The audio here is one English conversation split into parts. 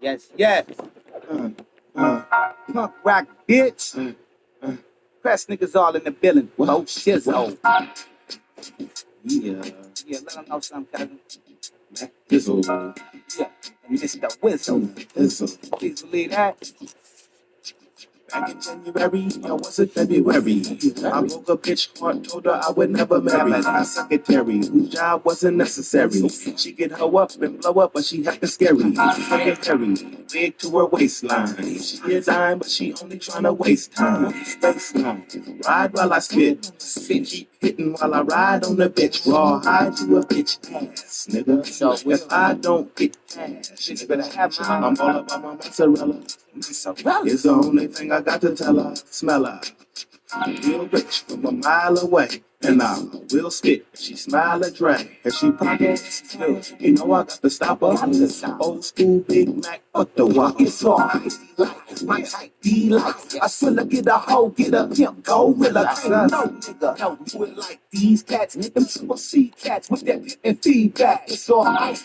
Yes, yes. Punk rock, bitch. Press niggas all in the building. Oh, shizzle. Yeah, let them know something, cousin. Fizzle. Yeah, and Mr. Whistle. Please believe that. Back in January, or was it February? I woke up bitch hard, told her I would never marry my secretary, whose job wasn't necessary. She could hoe up and blow up, but she had the scary. Secretary, big to her waistline. She a dime, but she only tryna waste time. Baseline, ride while I spit, keep hitting while I ride on the bitch. Raw hide you a bitch ass, nigga. So if I don't get cash, she's gonna have mine. I'm all about my mozzarella. It's the only thing I got to tell her. Smell her. Real rich from a mile away. And I will spit. She smile at Dre. If she pocket, still, you know I got to stop her. Old school Big Mac, fuck the walk. It's all my type be like. I still get a hoe, get a pimp, gorilla. No nigga, no, do it like these cats. Them triple C cats with that pimp and feedback. It's all like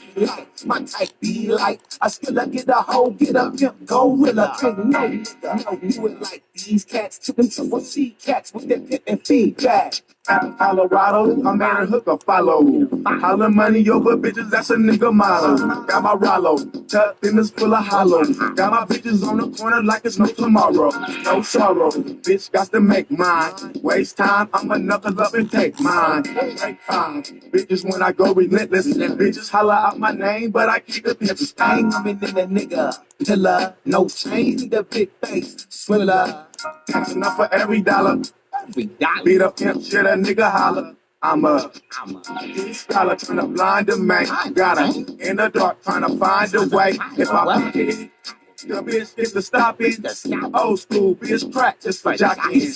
my type be like. I still get a hoe, get a pimp, gorilla. No nigga, no, do it like these cats. Them triple C cats with that pimp and feedback. Out in Colorado, I'm at a hooker follow. Holler money over bitches, that's a nigga motto. Got my Rollo, tucked in this full of hollow. Got my bitches on the corner like it's no tomorrow. No sorrow, bitch got to make mine. Waste time, I'ma knuckle up and take mine. Take time, bitches when I go relentless. Bitches holler out my name, but I keep it pimp stain. I'm in the nigga, pillar, no change, need a big face, swiller. That's enough for every dollar. Beat up pimp shit, a nigga holler. I'm a scholar trying to blind a man. Got her in the dark trying to find a way. If I pocket it, the bitch get to stop it. Old school bitch practice for jockeying.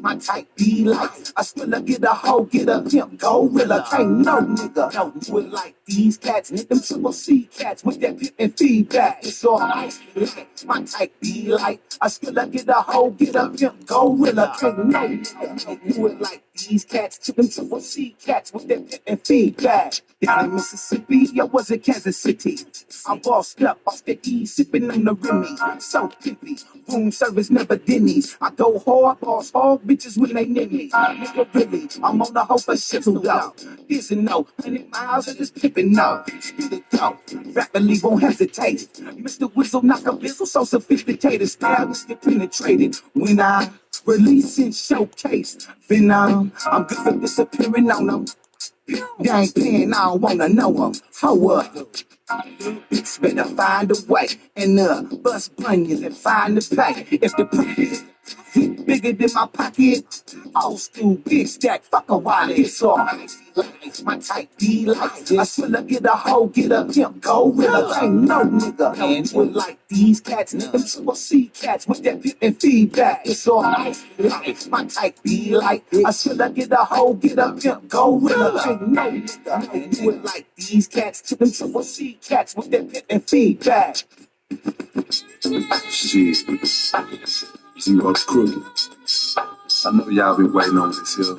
My type be like. I still get a hoe, get a pimp, gorilla. Can't no nigga, no, do it like these cats. Them triple C cats with that pimp and feedback. It's all like my type be like. I still get a hoe, get a pimp, gorilla. Can't no nigga, no, do it like these cats. Them triple C cats with that pimp and feedback. Down in Mississippi, I was in Kansas City. I bossed up off the E, sipping on the Remy. So pimpy, room service never Denny's. I go hard, boss hard, bitches when they near me. Nigga really, I'm on the hoe for shit to go. This and no, 100 miles of this pimpin' no. Spit it go, rapidly won't hesitate. Mr. Whistle knock a whistle so sophisticated. Style is get penetrated when I release and showcase. Venom, I'm good for disappearing on them. They ain't paying, I don't wanna know them. Hoe up. Bitch better find a way and bust bunions and find the pay. If the profit get bigger than my pocket, old school big stack, fuck a wallet. It's all my type be like. I still get a hoe, get a pimp, gorilla. Ain't no nigga, and with like these cats, them triple C cats with that pimp and feedback. It's all my type be like. I still get a hoe, get a pimp, gorilla. Ain't no nigga, and with like these cats, them triple C cats with that pimp and feedback. Shit. Zero crooked. I know y'all been waiting on this here.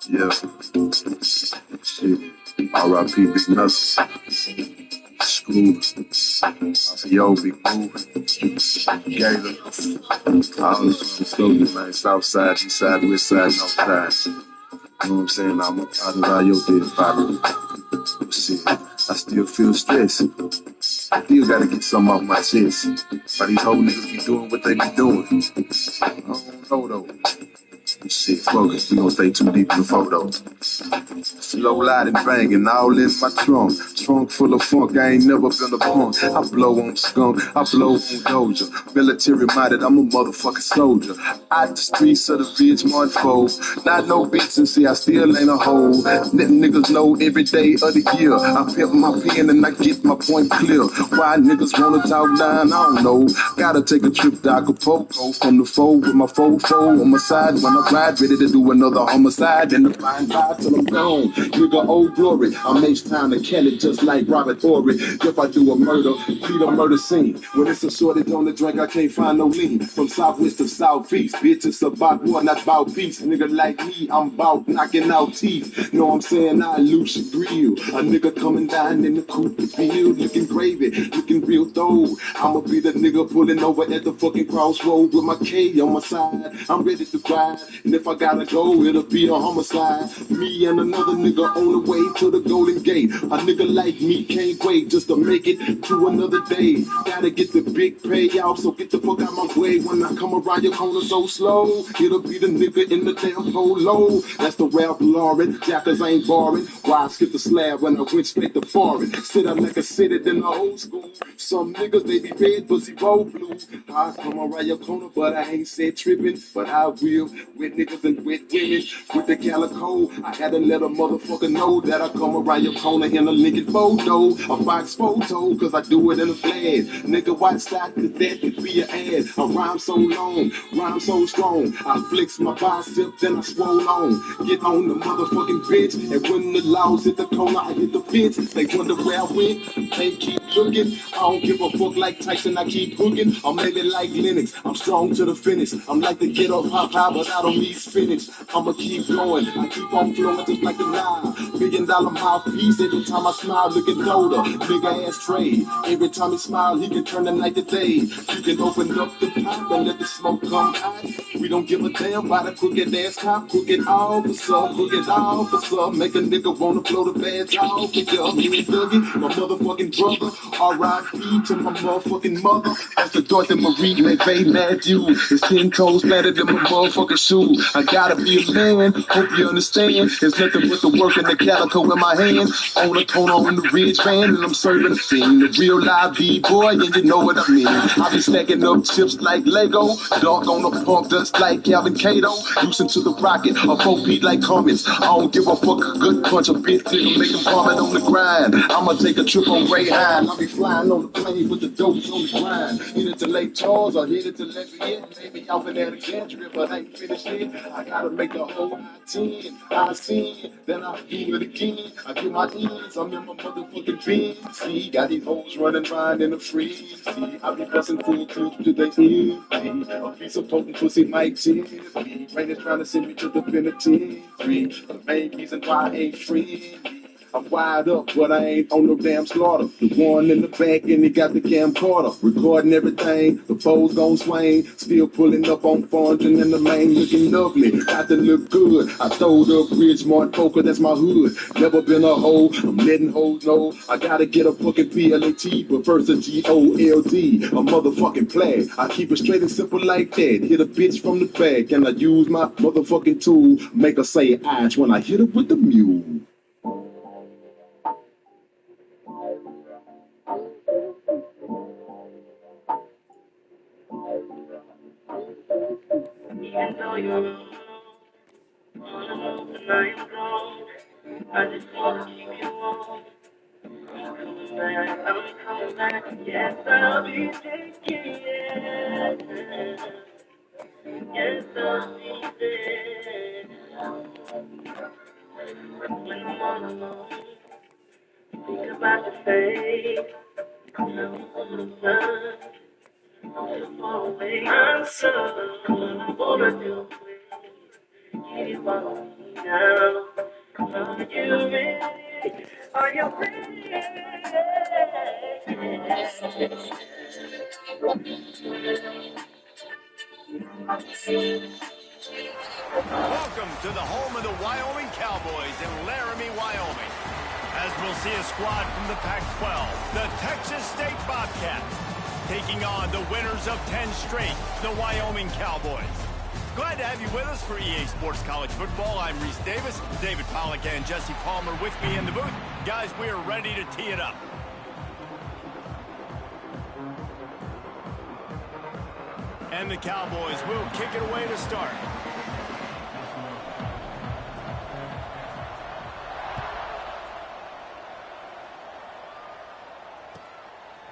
Yeah. Shit. R.I.P. Big Nuts. Screw. Yo, Big Boo. Gator. All the slogans, man. South side, east side, west side, north side. You know what I'm saying? I'm a part of all your dead body. Shit. I still feel stressed. Still gotta get some off my chest. Why these whole niggas be doing what they be doing? I don't know though. Shit, focus, we gon' stay too deep in the photo. Slow lighting banging, all in my trunk. Trunk full of funk, I ain't never been a punk. I blow on skunk, I blow on Doja. Military minded, I'm a motherfucking soldier. Out the streets of the Ridgemont fold. Not no bitch and see I still ain't a hoe. Let niggas know every day of the year. I pimp my pen and I get my point clear. Why niggas wanna talk down, I don't know. Gotta take a trip to Acapulco from the foe with my fofo on my side when I ride, ready to do another homicide. Then the blind ride till I'm gone. Nigga, old glory. I'm H-Town to kill it just like Robert Horry. If I do a murder, beat a murder scene. When it's a shortage on the drink, I can't find no lean. From southwest to southeast, bitch, it's about war, not about peace. Nigga like me, I'm about knocking out teeth. Know what I'm saying? I lose your grill. A nigga coming down in the coupe field, looking gravy, looking though. I'ma be the nigga pulling over at the fucking crossroads with my K on my side. I'm ready to ride, and if I gotta go, it'll be a homicide. Me and another nigga on the way to the Golden Gate. A nigga like me can't wait just to make it to another day. Gotta get the big payout, so get the fuck out my way when I come around your corner so slow. It'll be the nigga in the damn polo. That's the Ralph Lauren. Jackers ain't boring. Why I skip the slab when I went straight to foreign? Sit up like a city in the old school. Some niggas they be red, pussy roll blue. I come around your corner, but I ain't said tripping. But I will with niggas and with women. With the calico, I had to let a motherfucker know that I come around your corner in a Lincoln photo, a box photo, cause I do it in a flash. Nigga, watch that, cause that could be an ad. I rhyme so long, rhyme so strong. I flex my bicep, then I swole on. Get on the motherfucking bitch, and when the laws hit the corner, I hit the fence. They wonder where I went, they keep looking. I don't give a fuck like Tyson, I keep hooking. Or maybe like Lennox, I'm strong to the finish. I'm like the get up hop high, but I don't need spinach. I'ma keep going, I keep on flowing just like a Nile. $1 billion mouthpiece, every time I smile, looking older. Nigga ass trade, every time he smile, he can turn the night to day. You can open up the pipe and let the smoke come out. We don't give a damn about a crooked ass cop, crooked officer. Make a nigga wanna blow the badge off. Pick up me and Dougie, my motherfucking brother. R.I.P. to my motherfucking mother. That's the Dorothy Marie McVeigh Matthew. It's 10 toes better than my motherfucking shoe. I gotta be a man, hope you understand. There's nothing but the work and the calico in my hand. On the corner on the ridge van, and I'm serving a fiend. The real live B-boy, and you know what I mean. I be stacking up chips like Lego. Dog on the pump dust like Calvin Cato. Loosen to the rocket, a 4-beat like Comets. I don't give a fuck a good punch, a bitch till make them vomit on the grind. I'ma take a trip on Ray High. I'll be flying on the plane with the dopes on the grind. Headed to Lake Charles or headed to Lafayette. Maybe out in that country, but I ain't finished yet. I gotta make the whole I-10. I see, then I do it again. I do my ends, I'm in my motherfucking bin. See, got these hoes running around in the freeze. See, I be busting full clips to the end. See, a piece of potent pussy might tip me. Rain is trying to send me to the penitentiary. The main reason why I ain't free. I'm wired up, but I ain't on no damn slaughter. The one in the back and he got the camcorder. Recording everything, the foes gon' swing. Still pulling up on 400 in the main, looking lovely. Got to look good. I throwed up Ridgemont Poker, that's my hood. Never been a hoe, I'm letting hoes know. I gotta get a fucking PLAT, but first a GOLD. A motherfucking flag. I keep it straight and simple like that. Hit a bitch from the back and I use my motherfucking tool. Make her say ash when I hit her with the mule. Even though you're alone, and I am gone, I just wanna keep you warm. I'm coming back, yes, I'll be taking it. Yes, I'll be there. When I'm all alone, think about your face. I'm on the sun, so far away. I'm so bored of you. You want me now? Are you ready? Are you ready? Welcome to the home of the Wyoming Cowboys in Laramie, Wyoming. As we'll see a squad from the PAC-12, the Texas State Bobcats, taking on the winners of 10 straight, the Wyoming Cowboys. Glad to have you with us for EA Sports College Football. I'm Reese Davis, David Pollack and Jesse Palmer with me in the booth. Guys, we are ready to tee it up. And the Cowboys will kick it away to start.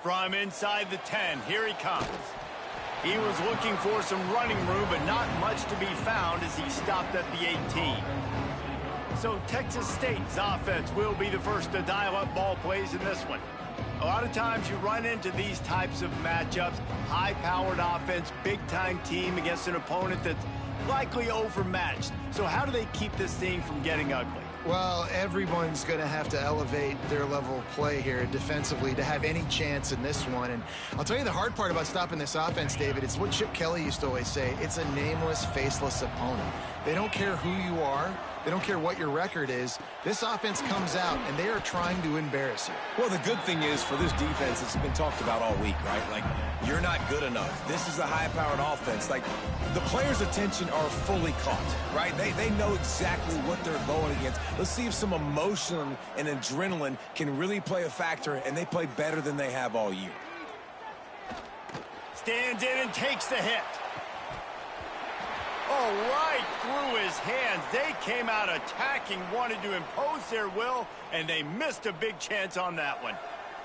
From inside the 10, here he comes. He was looking for some running room, but not much to be found as he stopped at the 18. So Texas State's offense will be the first to dial up ball plays in this one. A lot of times you run into these types of matchups, high-powered offense, big-time team against an opponent that's likely overmatched. So how do they keep this thing from getting ugly? Well, everyone's going to have to elevate their level of play here defensively to have any chance in this one. And I'll tell you the hard part about stopping this offense, David, it's what Chip Kelly used to always say. It's a nameless, faceless opponent. They don't care who you are. They don't care what your record is. This offense comes out, and they are trying to embarrass you. Well, the good thing is for this defense, it's been talked about all week, right? Like, you're not good enough. This is a high-powered offense. Like, the players' attention are fully caught, right? They know exactly what they're going against. Let's see if some emotion and adrenaline can really play a factor, and they play better than they have all year. Stands in and takes the hit. Oh, right through his hands. They came out attacking, wanted to impose their will, and they missed a big chance on that one.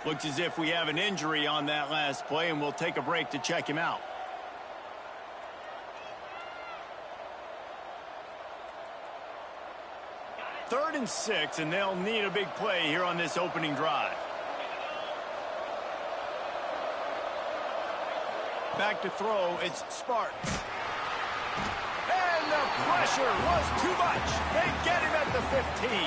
Looks as if we have an injury on that last play, and we'll take a break to check him out. Third and 6, and they'll need a big play here on this opening drive. Back to throw, it's Sparks. And the pressure was too much. They get him at the 15.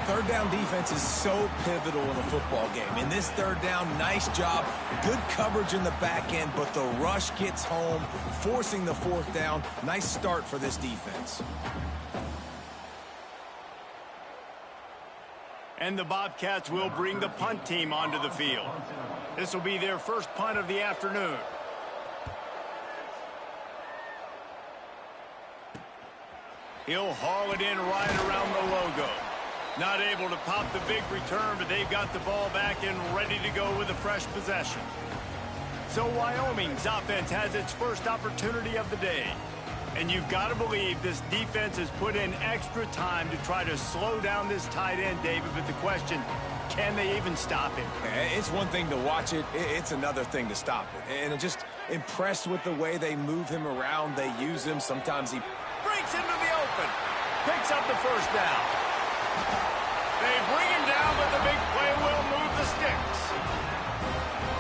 Third down defense is so pivotal in a football game. In this third down, nice job. Good coverage in the back end, but the rush gets home, forcing the fourth down. Nice start for this defense. And the Bobcats will bring the punt team onto the field. This will be their first punt of the afternoon. He'll haul it in right around the logo. Not able to pop the big return, but they've got the ball back and ready to go with a fresh possession. So Wyoming's offense has its first opportunity of the day. And you've got to believe this defense has put in extra time to try to slow down this tight end, David. But the question, can they even stop him? It's one thing to watch it. It's another thing to stop it. And I'm just impressed with the way they move him around. They use him. Sometimes he breaks into the open. Picks up the first down. They bring him down, but the big play will move the sticks.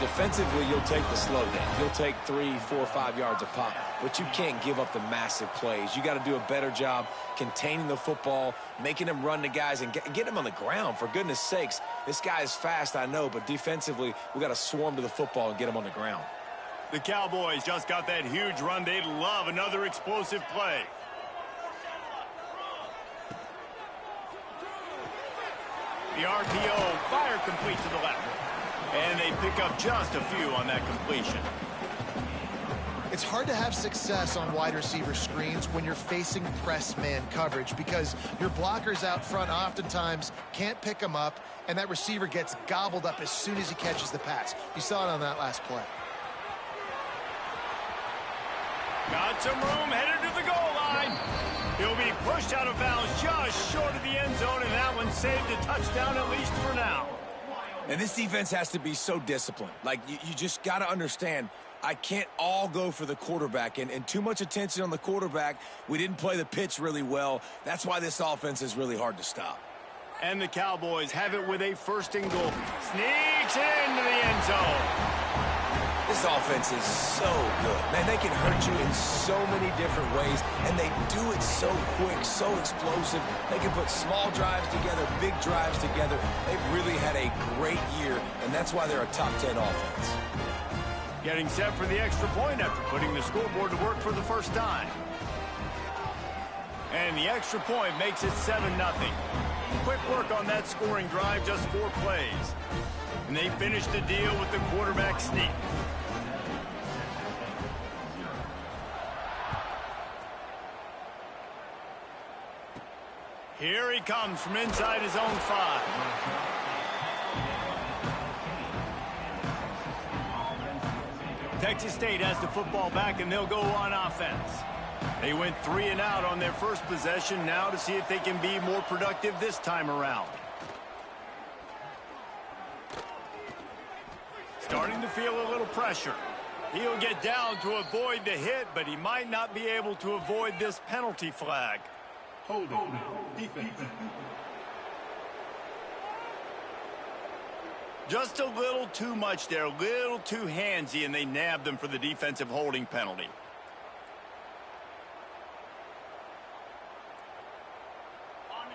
Defensively, you'll take the slow down. You'll take 3, 4, 5 yards a pop, but you can't give up the massive plays. You got to do a better job containing the football, making them run the guys, and get them on the ground. For goodness sakes, this guy is fast, I know, but defensively, we got to swarm to the football and get him on the ground. The Cowboys just got that huge run. They'd love another explosive play. The RPO, fire complete to the left. And they pick up just a few on that completion. It's hard to have success on wide receiver screens when you're facing press man coverage because your blockers out front oftentimes can't pick them up, and that receiver gets gobbled up as soon as he catches the pass. You saw it on that last play. Got some room, headed to the goal line. He'll be pushed out of bounds just short of the end zone, and that one saved a touchdown at least for now. And this defense has to be so disciplined. Like, you just got to understand, I can't all go for the quarterback. And too much attention on the quarterback. We didn't play the pitch really well. That's why this offense is really hard to stop. And the Cowboys have it with a first and goal. Sneaks into the end zone. This offense is so good. Man, they can hurt you in so many different ways, and they do it so quick, so explosive. They can put small drives together, big drives together. They've really had a great year, and that's why they're a top 10 offense. Getting set for the extra point after putting the scoreboard to work for the first time. And the extra point makes it 7-0. Quick work on that scoring drive, just 4 plays. And they finish the deal with the quarterback sneak. Here he comes from inside his own 5. Texas State has the football back, and they'll go on offense. They went 3 and out on their first possession, now to see if they can be more productive this time around. Starting to feel a little pressure. He'll get down to avoid the hit, but he might not be able to avoid this penalty flag. Hold on. Defense. Just a little too much there, a little too handsy, and they nabbed them for the defensive holding penalty.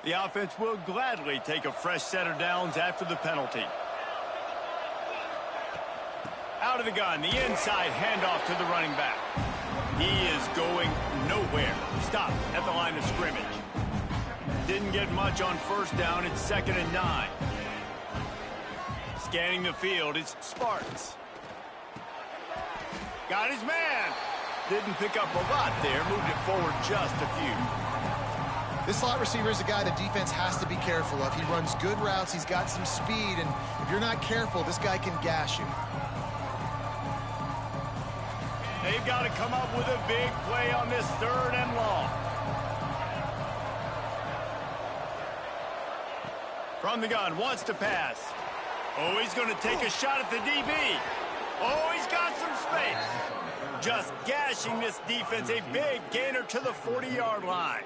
The offense will gladly take a fresh set of downs after the penalty. Out of the gun, the inside handoff to the running back. He is going nowhere. Stop at the line of scrimmage. Didn't get much on first down. It's 2nd and 9. Scanning the field, it's Sparks. Got his man. Didn't pick up a lot there. Moved it forward just a few. This slot receiver is a guy the defense has to be careful of. He runs good routes. He's got some speed. And if you're not careful, this guy can gash you. They've got to come up with a big play on this 3rd and long. From the gun, wants to pass. Oh, he's going to take a shot at the DB. Oh, he's got some space. Just gashing this defense. A big gainer to the 40-yard line.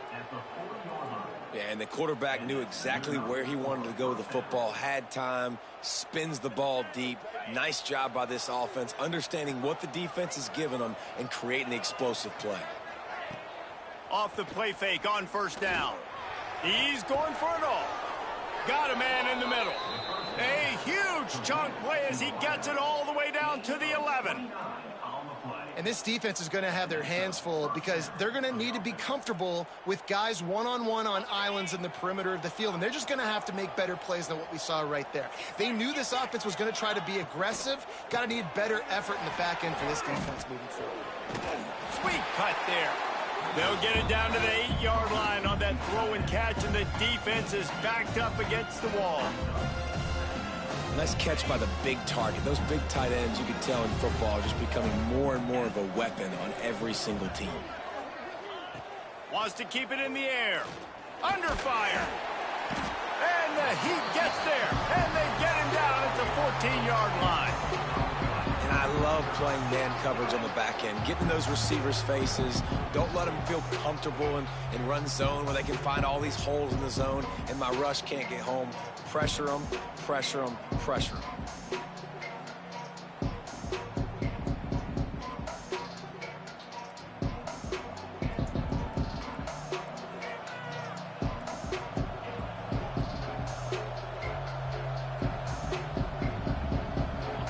Yeah, and the quarterback knew exactly where he wanted to go with the football, had time, spins the ball deep. Nice job by this offense, understanding what the defense is giving them and creating the explosive play. Off the play fake on first down. He's going for it all. Got a man in the middle. A huge chunk play as he gets it all the way down to the 11. And this defense is going to have their hands full because they're going to need to be comfortable with guys one-on-one on islands in the perimeter of the field. And they're just going to have to make better plays than what we saw right there. They knew this offense was going to try to be aggressive. Got to need better effort in the back end for this defense moving forward. Sweet cut there. They'll get it down to the 8-yard line on that throw and catch, and the defense is backed up against the wall. Nice catch by the big target. Those big tight ends, you can tell in football, are just becoming more and more of a weapon on every single team. Wants to keep it in the air. Under fire. And the heat gets there. And they get him down at the 14-yard line. And I love playing man coverage on the back end, getting those receivers' faces. Don't let them feel comfortable in run zone where they can find all these holes in the zone and my rush can't get home. Pressure them, pressure them, pressure them.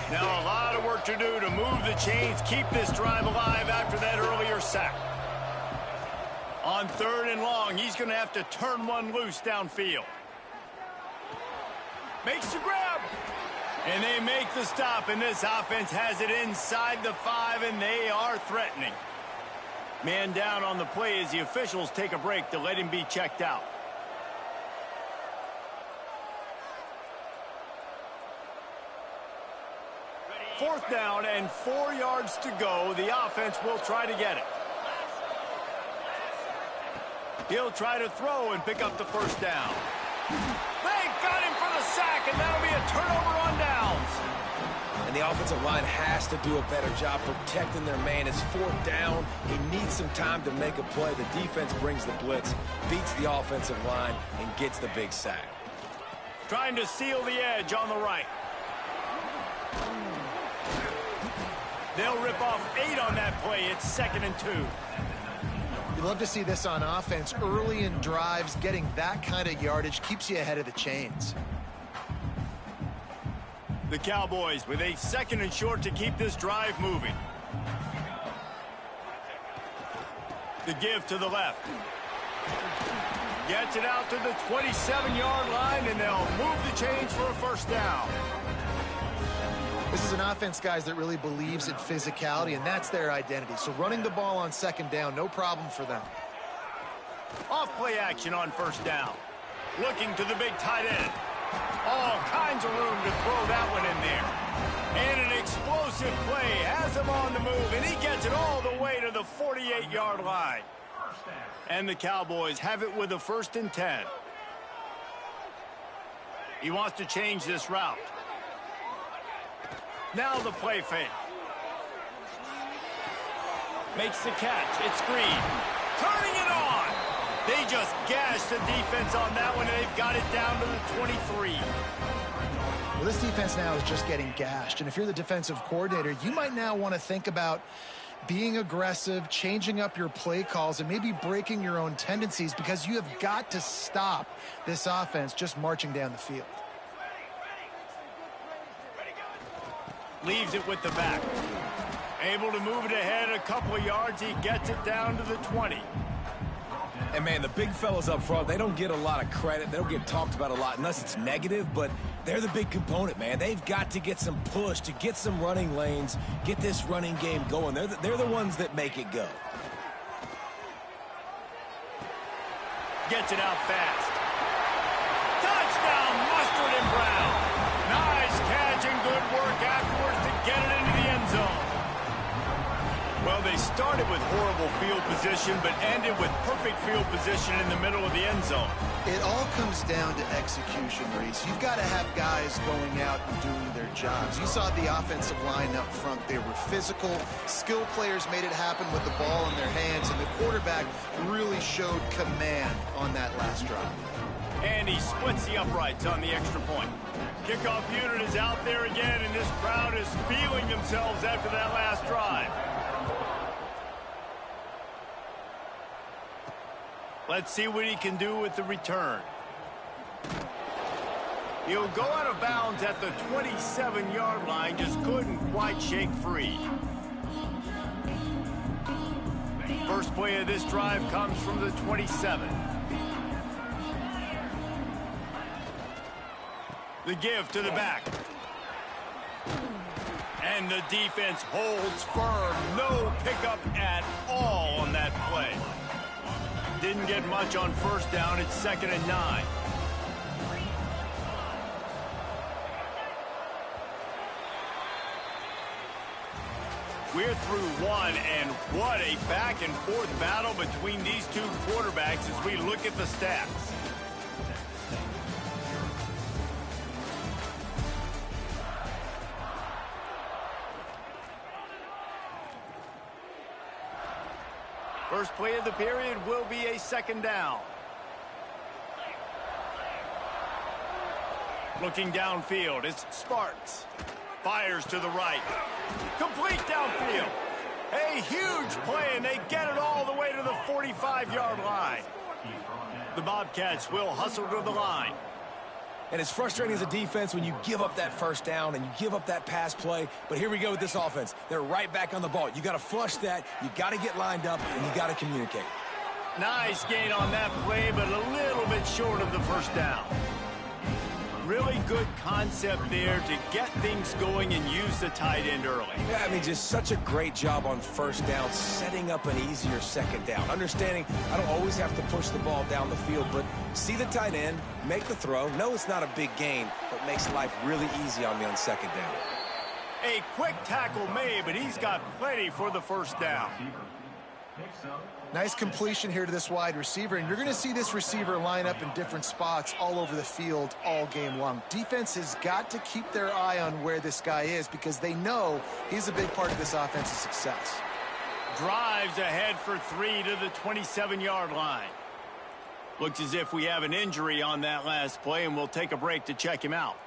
Now a lot of work to do to move the chains, keep this drive alive after that earlier sack. On 3rd and long, he's going to have to turn one loose downfield. Makes the grab. And they make the stop, and this offense has it inside the 5, and they are threatening. Man down on the play as the officials take a break to let him be checked out. Fourth down and 4 yards to go. The offense will try to get it. He'll try to throw and pick up the first down. They got him for the sack, and that'll be a turnover on downs. And the offensive line has to do a better job protecting their man. It's 4th down. He needs some time to make a play. The defense brings the blitz, beats the offensive line, and gets the big sack. Trying to seal the edge on the right. They'll rip off 8 on that play. It's 2nd and 2. You love to see this on offense. Early in drives, getting that kind of yardage keeps you ahead of the chains. The Cowboys with a 2nd and short to keep this drive moving. The give to the left. Gets it out to the 27-yard line, and they'll move the chains for a first down. This is an offense, guys, that really believes in physicality, and that's their identity. So running the ball on 2nd down, no problem for them. Off play action on first down. Looking to the big tight end. All kinds of room to throw that one in there. And an explosive play has him on the move, and he gets it all the way to the 48-yard line. And the Cowboys have it with a 1st and 10. He wants to change this route. Now the play fake. Makes the catch. It's screen. Turning it on. They just gashed the defense on that one, and they've got it down to the 23. Well, this defense now is just getting gashed. And if you're the defensive coordinator, you might now want to think about being aggressive, changing up your play calls, and maybe breaking your own tendencies, because you have got to stop this offense just marching down the field. Leaves it with the back. Able to move it ahead a couple of yards. He gets it down to the 20. And, man, the big fellas up front, they don't get a lot of credit. They don't get talked about a lot unless it's negative, but they're the big component, man. They've got to get some push, to get some running lanes, get this running game going. They're the ones that make it go. Gets it out fast. Touchdown, Mustard and Brown. Nice catch and good work afterwards to get it into the end zone. Well, they started with horrible field position, but ended with perfect field position in the middle of the end zone. It all comes down to execution, Reese. You've got to have guys going out and doing their jobs. You saw the offensive line up front. They were physical. Skill players made it happen with the ball in their hands, and the quarterback really showed command on that last drive. And he splits the uprights on the extra point. Kickoff unit is out there again, and this crowd is feeling themselves after that last drive. Let's see what he can do with the return. He'll go out of bounds at the 27-yard line, just couldn't quite shake free. First play of this drive comes from the 27. The give to the back. And the defense holds firm. No pickup at all on that play. Didn't get much on first down. It's 2nd and 9. We're through one, and what a back-and-forth battle between these two quarterbacks as we look at the stats. First play of the period will be a 2nd down. Looking downfield, it's Sparks. Fires to the right. Complete downfield. A huge play, and they get it all the way to the 45-yard line. The Bobcats will hustle to the line. And it's frustrating as a defense when you give up that first down and you give up that pass play. But here we go with this offense. They're right back on the ball. You got to flush that. You got to get lined up, and you got to communicate. Nice gain on that play, but a little bit short of the first down. Really good concept there to get things going and use the tight end early. Yeah, I mean, just such a great job on first down, setting up an easier 2nd down. Understanding I don't always have to push the ball down the field, but see the tight end, make the throw. No, it's not a big gain, but makes life really easy on me on 2nd down. A quick tackle made, but he's got plenty for the first down. Nice completion here to this wide receiver, and you're going to see this receiver line up in different spots all over the field all game long. Defense has got to keep their eye on where this guy is because they know he's a big part of this offense's success. Drives ahead for 3 to the 27-yard line. Looks as if we have an injury on that last play, and we'll take a break to check him out.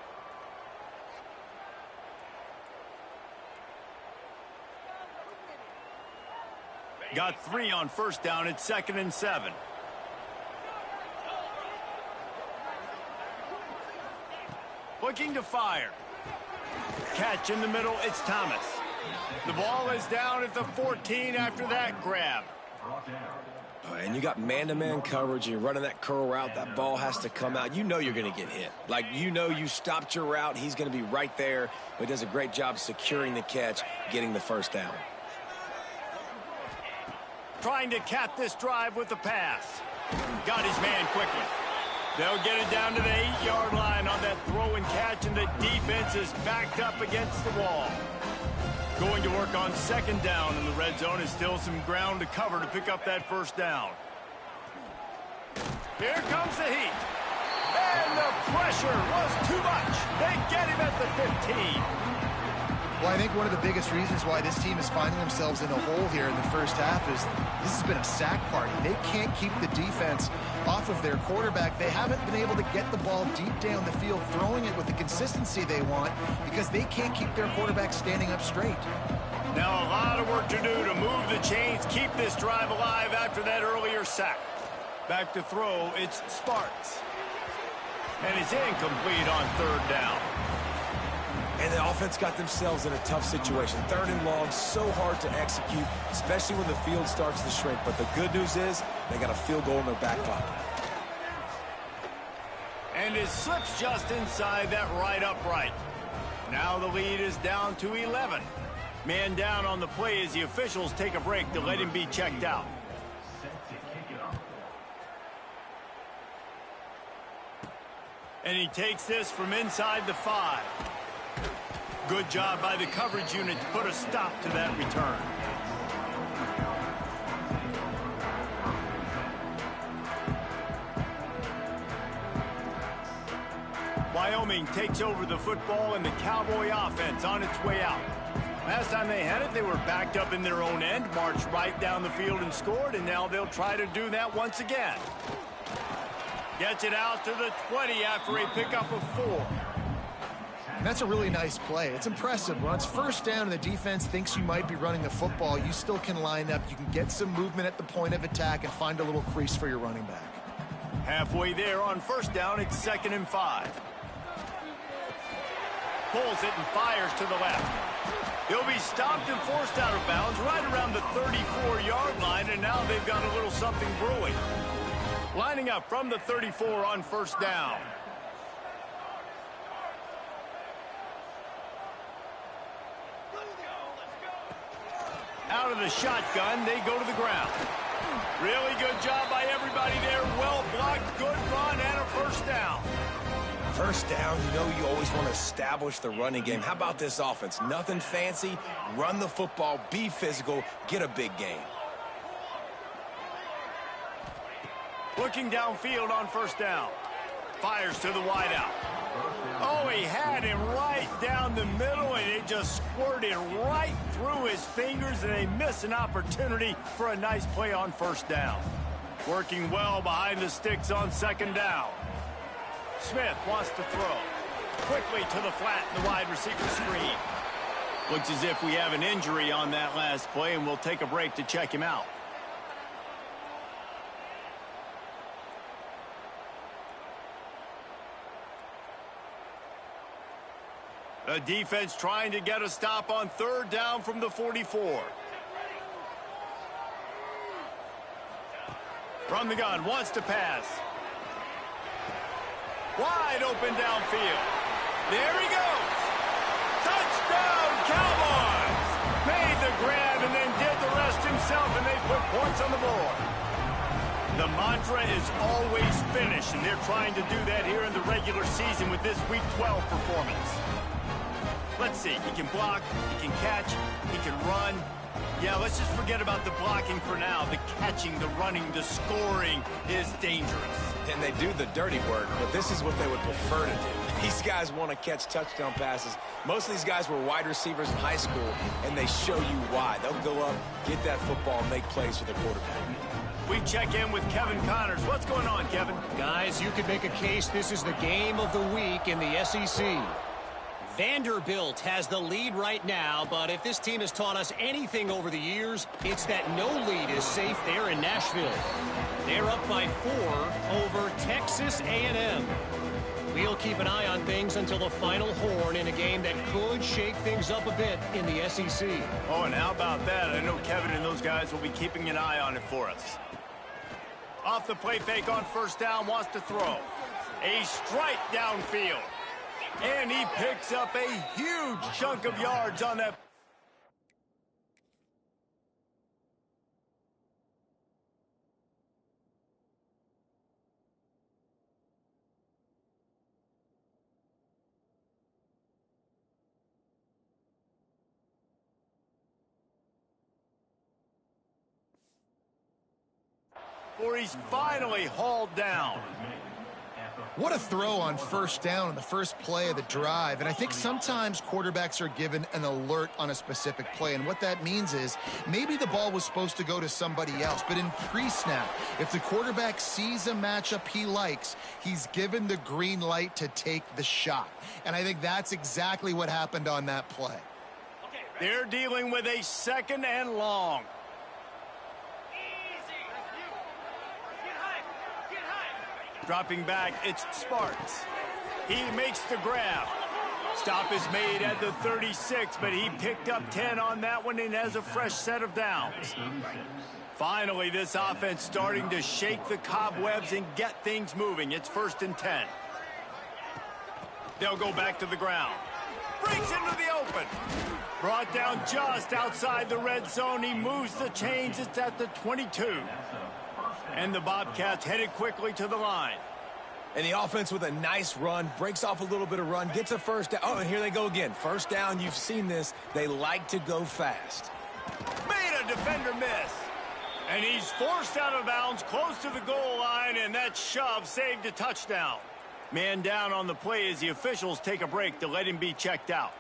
Got 3 on first down. It's 2nd and 7. Looking to fire. Catch in the middle. It's Thomas. The ball is down at the 14 after that grab. And you got man-to-man coverage. You're running that curl route. That ball has to come out. You know you're going to get hit. Like, you know you stopped your route. He's going to be right there. But he does a great job securing the catch, getting the first down. Trying to cap this drive with the pass. Got his man quickly. They'll get it down to the 8-yard line on that throw and catch, and the defense is backed up against the wall. Going to work on 2nd down in the red zone. Is still some ground to cover to pick up that first down. Here comes the heat. And the pressure was too much. They get him at the 15. Well, I think one of the biggest reasons why this team is finding themselves in a hole here in the first half is this has been a sack party. They can't keep the defense off of their quarterback. They haven't been able to get the ball deep down the field, throwing it with the consistency they want because they can't keep their quarterback standing up straight. Now a lot of work to do to move the chains, keep this drive alive after that earlier sack. Back to throw, it's Sparks. And it's incomplete on third down. And the offense got themselves in a tough situation. Third and long, so hard to execute, especially when the field starts to shrink. But the good news is they got a field goal in their back pocket. And it slips just inside that right upright. Now the lead is down to 11. Man down on the play as the officials take a break to let him be checked out. And he takes this from inside the 5. Good job by the coverage unit to put a stop to that return. Wyoming takes over the football and the Cowboy offense on its way out. Last time they had it, they were backed up in their own end, marched right down the field and scored, and now they'll try to do that once again. Gets it out to the 20 after a pickup of 4. And that's a really nice play. It's impressive. When it's first down and the defense thinks you might be running the football, you still can line up. You can get some movement at the point of attack and find a little crease for your running back. Halfway there on first down, it's 2nd and 5. Pulls it and fires to the left. He'll be stopped and forced out of bounds right around the 34-yard line, and now they've got a little something brewing. Lining up from the 34 on first down. Out of the shotgun, they go to the ground. Really good job by everybody there. Well blocked, good run, and a first down. First down, you know you always want to establish the running game. How about this offense? Nothing fancy. Run the football, be physical, get a big gain. Looking downfield on first down. Fires to the wideout. Oh, he had him right down the middle, and it just squirted right through his fingers, and they miss an opportunity for a nice play on first down. Working well behind the sticks on second down. Smith wants to throw. Quickly to the flat in the wide receiver screen. Looks as if we have an injury on that last play, and we'll take a break to check him out. The defense trying to get a stop on third down from the 44. From the gun, wants to pass. Wide open downfield. There he goes. Touchdown, Cowboys! Made the grab and then did the rest himself, and they put points on the board. The mantra is always finish, and they're trying to do that here in the regular season with this Week 12 performance. Let's see, he can block, he can catch, he can run. Yeah, let's just forget about the blocking for now. The catching, the running, the scoring is dangerous. And they do the dirty work, but this is what they would prefer to do. These guys want to catch touchdown passes. Most of these guys were wide receivers in high school, and they show you why. They'll go up, get that football, and make plays for the quarterback. We check in with Kevin Connors. What's going on, Kevin? Guys, you could make a case this is the game of the week in the SEC. Vanderbilt has the lead right now, but if this team has taught us anything over the years, it's that no lead is safe there in Nashville. They're up by 4 over Texas A&M. We'll keep an eye on things until the final horn in a game that could shake things up a bit in the SEC. Oh, and how about that? I know Kevin and those guys will be keeping an eye on it for us. Off the play fake on first down, wants to throw. A strike downfield. And he picks up a huge chunk of yards on that. For he's finally hauled down. What a throw on first down in the first play of the drive. And I think sometimes quarterbacks are given an alert on a specific play. And what that means is maybe the ball was supposed to go to somebody else. But in pre-snap, if the quarterback sees a matchup he likes, he's given the green light to take the shot. And I think that's exactly what happened on that play. They're dealing with a 2nd and long. Dropping back, it's Sparks. He makes the grab. Stop is made at the 36, but he picked up 10 on that one and has a fresh set of downs. Finally, this offense starting to shake the cobwebs and get things moving. It's 1st and 10. They'll go back to the ground. Breaks into the open. Brought down just outside the red zone. He moves the chains. It's at the 22. And the Bobcats headed quickly to the line. And the offense with a nice run, breaks off a little bit of run, gets a first down. Oh, and here they go again. First down, you've seen this. They like to go fast. Made a defender miss. And he's forced out of bounds close to the goal line, and that shove saved a touchdown. Man down on the play as the officials take a break to let him be checked out.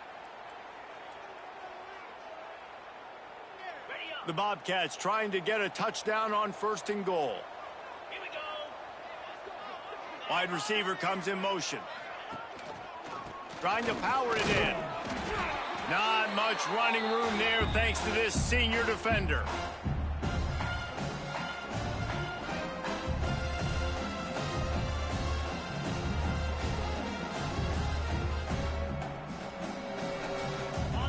The Bobcats trying to get a touchdown on 1st and goal. Wide receiver comes in motion. Trying to power it in. Not much running room there thanks to this senior defender.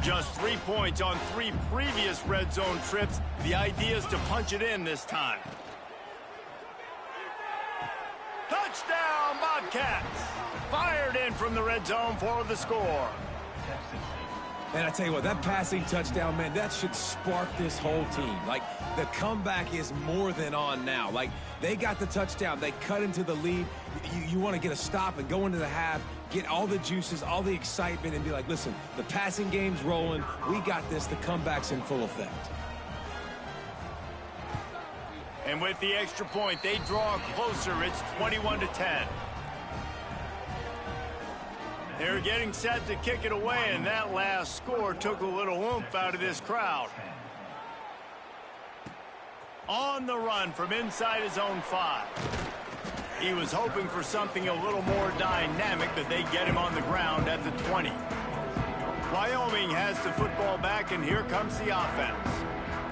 Just 3 points on 3 previous red zone trips. The idea is to punch it in this time. Touchdown, Bobcats! Fired in from the red zone for the score. And I tell you what, that passing touchdown, man, that should spark this whole team. Like, the comeback is more than on now. Like, they got the touchdown. They cut into the lead. You want to get a stop and go into the half, get all the juices, all the excitement, and be like, listen, the passing game's rolling. We got this. The comeback's in full effect. And with the extra point, they draw closer. It's 21-10. They're getting set to kick it away, and that last score took a little oomph out of this crowd. On the run from inside his own 5. He was hoping for something a little more dynamic, but they get him on the ground at the 20. Wyoming has the football back, and here comes the offense.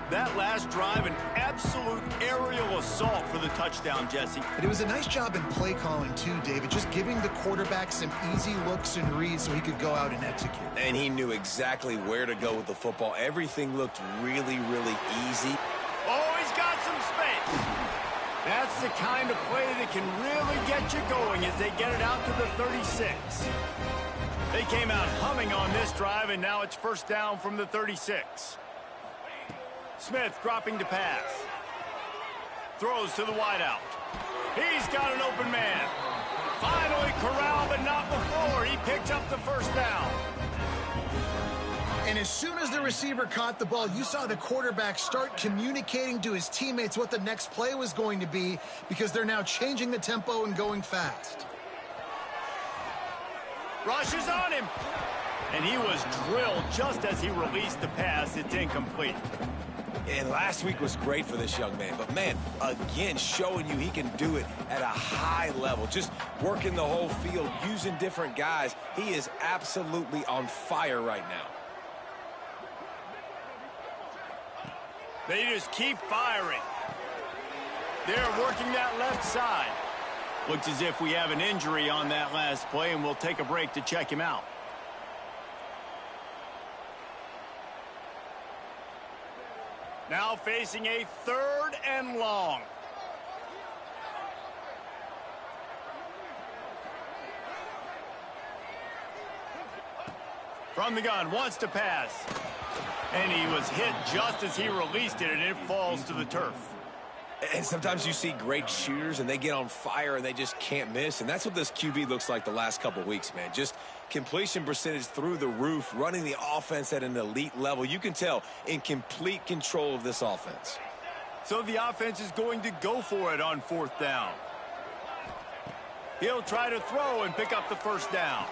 That last drive, an absolute aerial assault for the touchdown, Jesse. And it was a nice job in play calling, too, David, just giving the quarterback some easy looks and reads so he could go out and execute. And he knew exactly where to go with the football. Everything looked really, really easy. Oh, he's got some space. That's the kind of play that can really get you going as they get it out to the 36. They came out humming on this drive, and now it's 1st down from the 36. Smith dropping to pass. Throws to the wideout. He's got an open man. Finally corralled, but not before. He picks up the 1st down. And as soon as the receiver caught the ball, you saw the quarterback start communicating to his teammates what the next play was going to be, because they're now changing the tempo and going fast. Rushes on him. And he was drilled just as he released the pass. It's incomplete. And last week was great for this young man. But, man, again, showing you he can do it at a high level. Just working the whole field, using different guys. He is absolutely on fire right now. They just keep firing. They're working that left side. Looks as if we have an injury on that last play, and we'll take a break to check him out. Now facing a 3rd and long. From the gun, wants to pass. And he was hit just as he released it, and it falls to the turf. And sometimes you see great shooters, and they get on fire, and they just can't miss. And that's what this QB looks like the last couple weeks, man. Just completion percentage through the roof, running the offense at an elite level. You can tell in complete control of this offense. So the offense is going to go for it on 4th down. He'll try to throw and pick up the 1st down.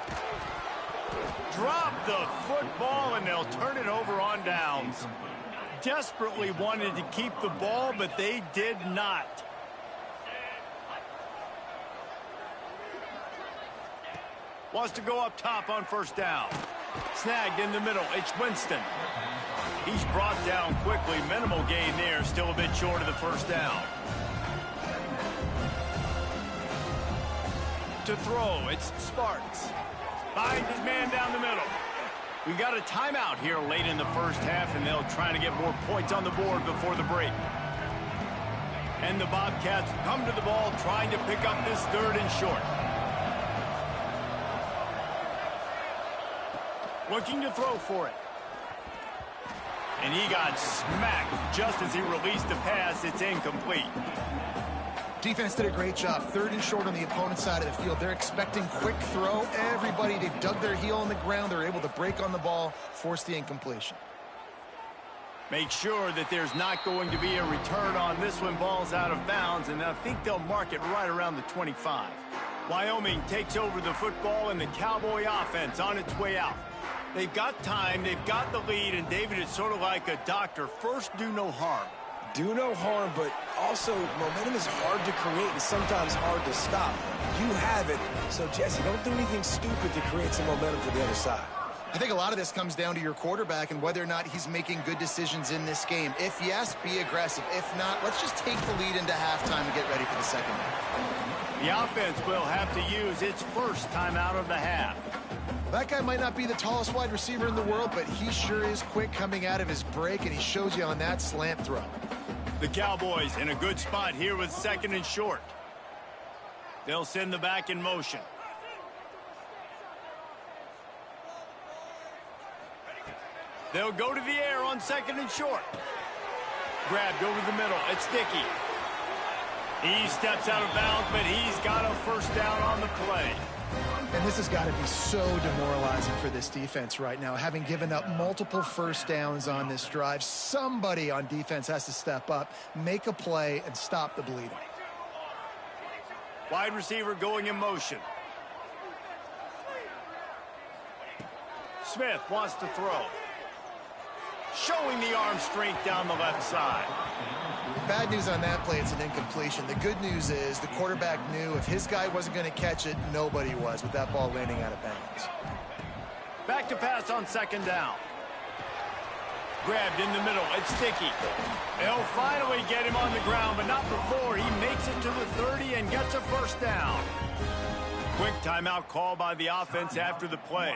Drop the football, and they'll turn it over on downs. Desperately wanted to keep the ball, but they did not. Wants to go up top on 1st down. Snagged in the middle. It's Winston. He's brought down quickly. Minimal gain there. Still a bit short of the first down. To throw, it's Sparks. Finds his man down the middle. We got a timeout here late in the first half, and they'll try to get more points on the board before the break. And the Bobcats come to the ball trying to pick up this 3rd and short. Looking to throw for it. And he got smacked just as he released the pass. It's incomplete. Defense did a great job. 3rd and short on the opponent's side of the field. They're expecting quick throw. Everybody, they dug their heel on the ground. They're able to break on the ball, force the incompletion. Make sure that there's not going to be a return on this when ball's out of bounds, and I think they'll mark it right around the 25. Wyoming takes over the football, and the Cowboy offense on its way out. They've got time, they've got the lead, and David, it's sort of like a doctor. First, do no harm. Do no harm, but also momentum is hard to create and sometimes hard to stop. You have it, so Jesse, don't do anything stupid to create some momentum for the other side. I think a lot of this comes down to your quarterback and whether or not he's making good decisions in this game. If yes, be aggressive. If not, let's just take the lead into halftime and get ready for the second half. The offense will have to use its first timeout of the half. That guy might not be the tallest wide receiver in the world, but he sure is quick coming out of his break, and he shows you on that slant throw. The Cowboys in a good spot here with 2nd and short. They'll send the back in motion. They'll go to the air on 2nd and short. Grabbed over the middle. It's Dickey. He steps out of bounds, but he's got a first down on the play. And this has got to be so demoralizing for this defense right now. Having given up multiple first downs on this drive, somebody on defense has to step up, make a play, and stop the bleeding. Wide receiver going in motion. Smith wants to throw. Showing the arm strength down the left side. Bad news on that play, it's an incompletion. The good news is the quarterback knew if his guy wasn't going to catch it, nobody was with that ball landing out of bounds. Back to pass on 2nd down. Grabbed in the middle. It's Dickey. They'll finally get him on the ground, but not before he makes it to the 30 and gets a first down. Quick timeout call by the offense after the play.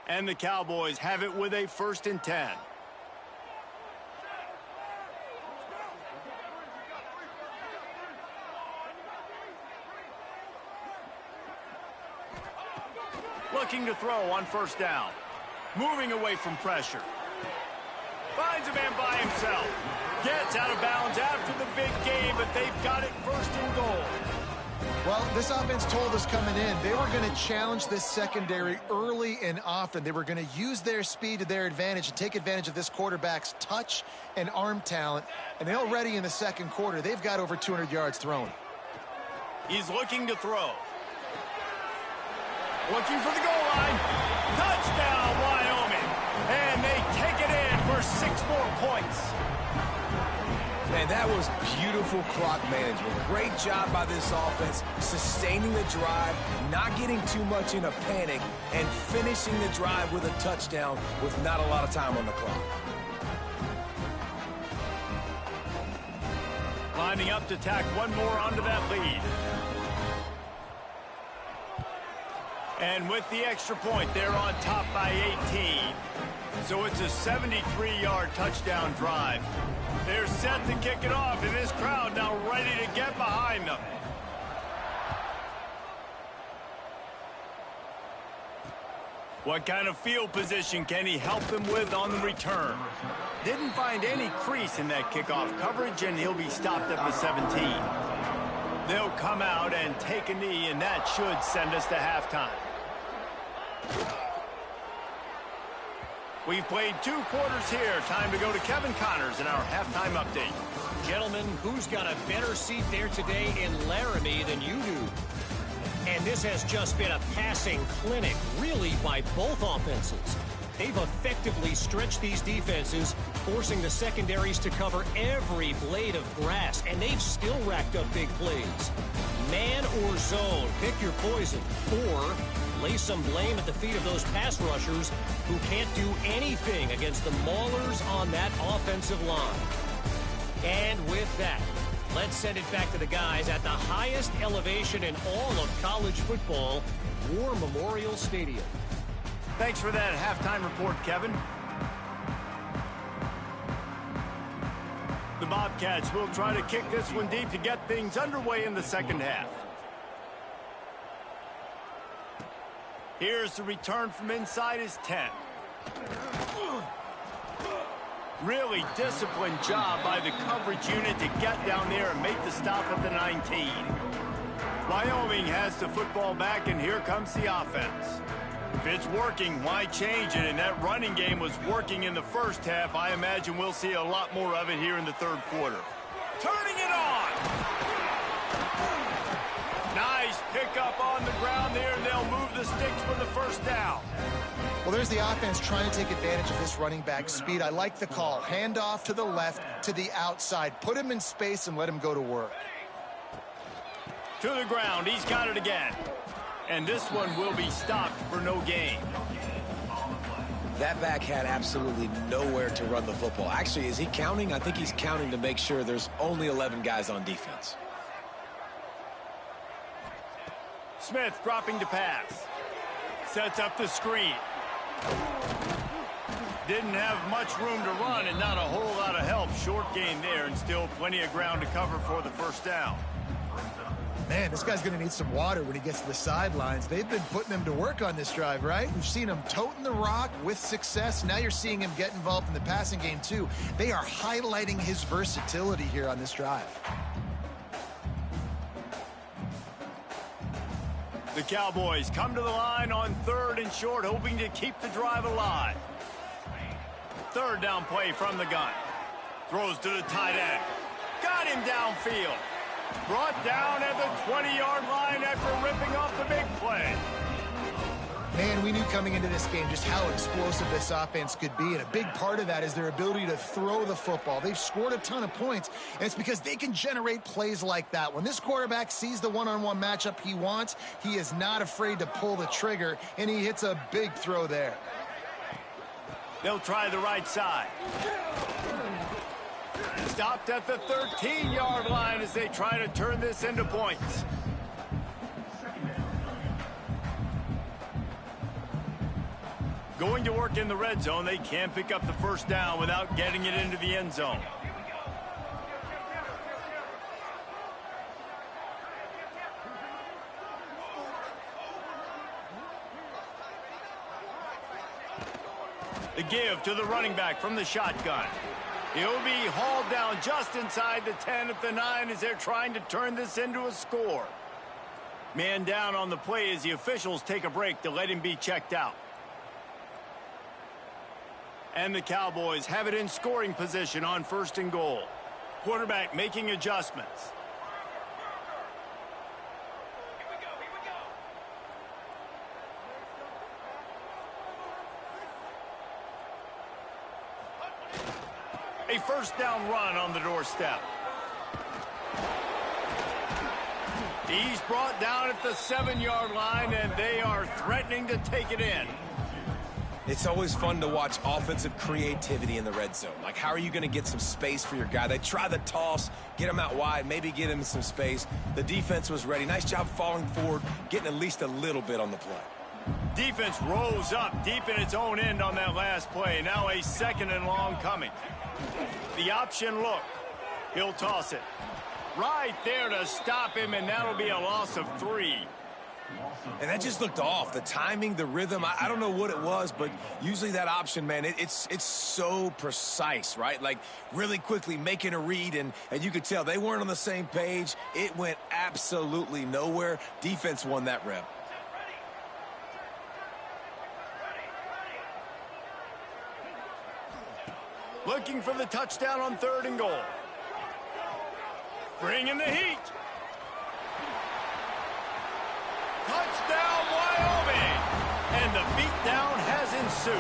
And the Cowboys have it with a 1st and 10. Looking to throw on 1st down. Moving away from pressure. Finds a man by himself. Gets out of bounds after the big game, but they've got it 1st and goal. Well, this offense told us coming in, they were going to challenge this secondary early and often. They were going to use their speed to their advantage and take advantage of this quarterback's touch and arm talent. And already in the 2nd quarter, they've got over 200 yards thrown. He's looking to throw. Looking for the goal line. Touchdown, Wyoming. And they take it in for 6 more points. Man, that was beautiful clock management. Great job by this offense, sustaining the drive, not getting too much in a panic, and finishing the drive with a touchdown with not a lot of time on the clock. Lining up to tack one more onto that lead. And with the extra point, they're on top by 18. So it's a 73-yard touchdown drive. They're set to kick it off, and this crowd now ready to get behind them. What kind of field position can he help them with on the return? Didn't find any crease in that kickoff coverage, and he'll be stopped at the 17. They'll come out and take a knee, and that should send us to halftime. We've played 2 quarters here. Time to go to Kevin Connors in our halftime update. Gentlemen, who's got a better seat there today in Laramie than you do? And this has just been a passing clinic, really, by both offenses. They've effectively stretched these defenses, forcing the secondaries to cover every blade of grass, and they've still racked up big plays. Man or zone, pick your poison, or lay some blame at the feet of those pass rushers who can't do anything against the maulers on that offensive line. And with that, let's send it back to the guys at the highest elevation in all of college football, War Memorial Stadium. Thanks for that halftime report, Kevin. The Bobcats will try to kick this one deep to get things underway in the second half. Here's the return from inside his 10. Really disciplined job by the coverage unit to get down there and make the stop at the 19. Wyoming has the football back, and here comes the offense. If it's working, why change it? And that running game was working in the first half. I imagine we'll see a lot more of it here in the third quarter. Turning it on! Nice pickup on the ground there, and they'll move the sticks for the first down. Well, there's the offense trying to take advantage of this running back speed. I like the call. Hand off to the left, to the outside. Put him in space and let him go to work. To the ground. He's got it again. And this one will be stopped for no gain. That back had absolutely nowhere to run the football. Actually, is he counting? I think he's counting to make sure there's only 11 guys on defense. Smith dropping to pass. Sets up the screen. Didn't have much room to run and not a whole lot of help. Short gain there and still plenty of ground to cover for the first down. Man, this guy's going to need some water when he gets to the sidelines. They've been putting him to work on this drive, right? We've seen him toting the rock with success. Now you're seeing him get involved in the passing game, too. They are highlighting his versatility here on this drive. The Cowboys come to the line on 3rd and short, hoping to keep the drive alive. Third down play from the gun. Throws to the tight end. Got him downfield. Brought down at the 20-yard line after ripping off the big play. Man, we knew coming into this game just how explosive this offense could be, and a big part of that is their ability to throw the football. They've scored a ton of points, and it's because they can generate plays like that. When this quarterback sees the one-on-one matchup he wants, he is not afraid to pull the trigger, and he hits a big throw there. They'll try the right side. Stopped at the 13-yard line as they try to turn this into points. Going to work in the red zone, they can't pick up the first down without getting it into the end zone. The give to the running back from the shotgun. He'll be hauled down just inside the 10 at the 9 as they're trying to turn this into a score. Man down on the play as the officials take a break to let him be checked out. And the Cowboys have it in scoring position on 1st and goal. Quarterback making adjustments. A first down run on the doorstep. He's brought down at the 7-yard line, and they are threatening to take it in. It's always fun to watch offensive creativity in the red zone. Like, how are you going to get some space for your guy? They try the toss, get him out wide, maybe get him some space. The defense was ready. Nice job falling forward, getting at least a little bit on the play. Defense rose up deep in its own end on that last play. Now a 2nd and long coming. The option look. He'll toss it. Right there to stop him, and that'll be a loss of 3. And that just looked off. The timing, the rhythm, I don't know what it was, but usually that option, man, it's so precise, right? Like, really quickly making a read, and you could tell they weren't on the same page. It went absolutely nowhere. Defense won that rep. Looking for the touchdown on 3rd and goal. Bringing the heat. Touchdown, Wyoming! And the beatdown has ensued.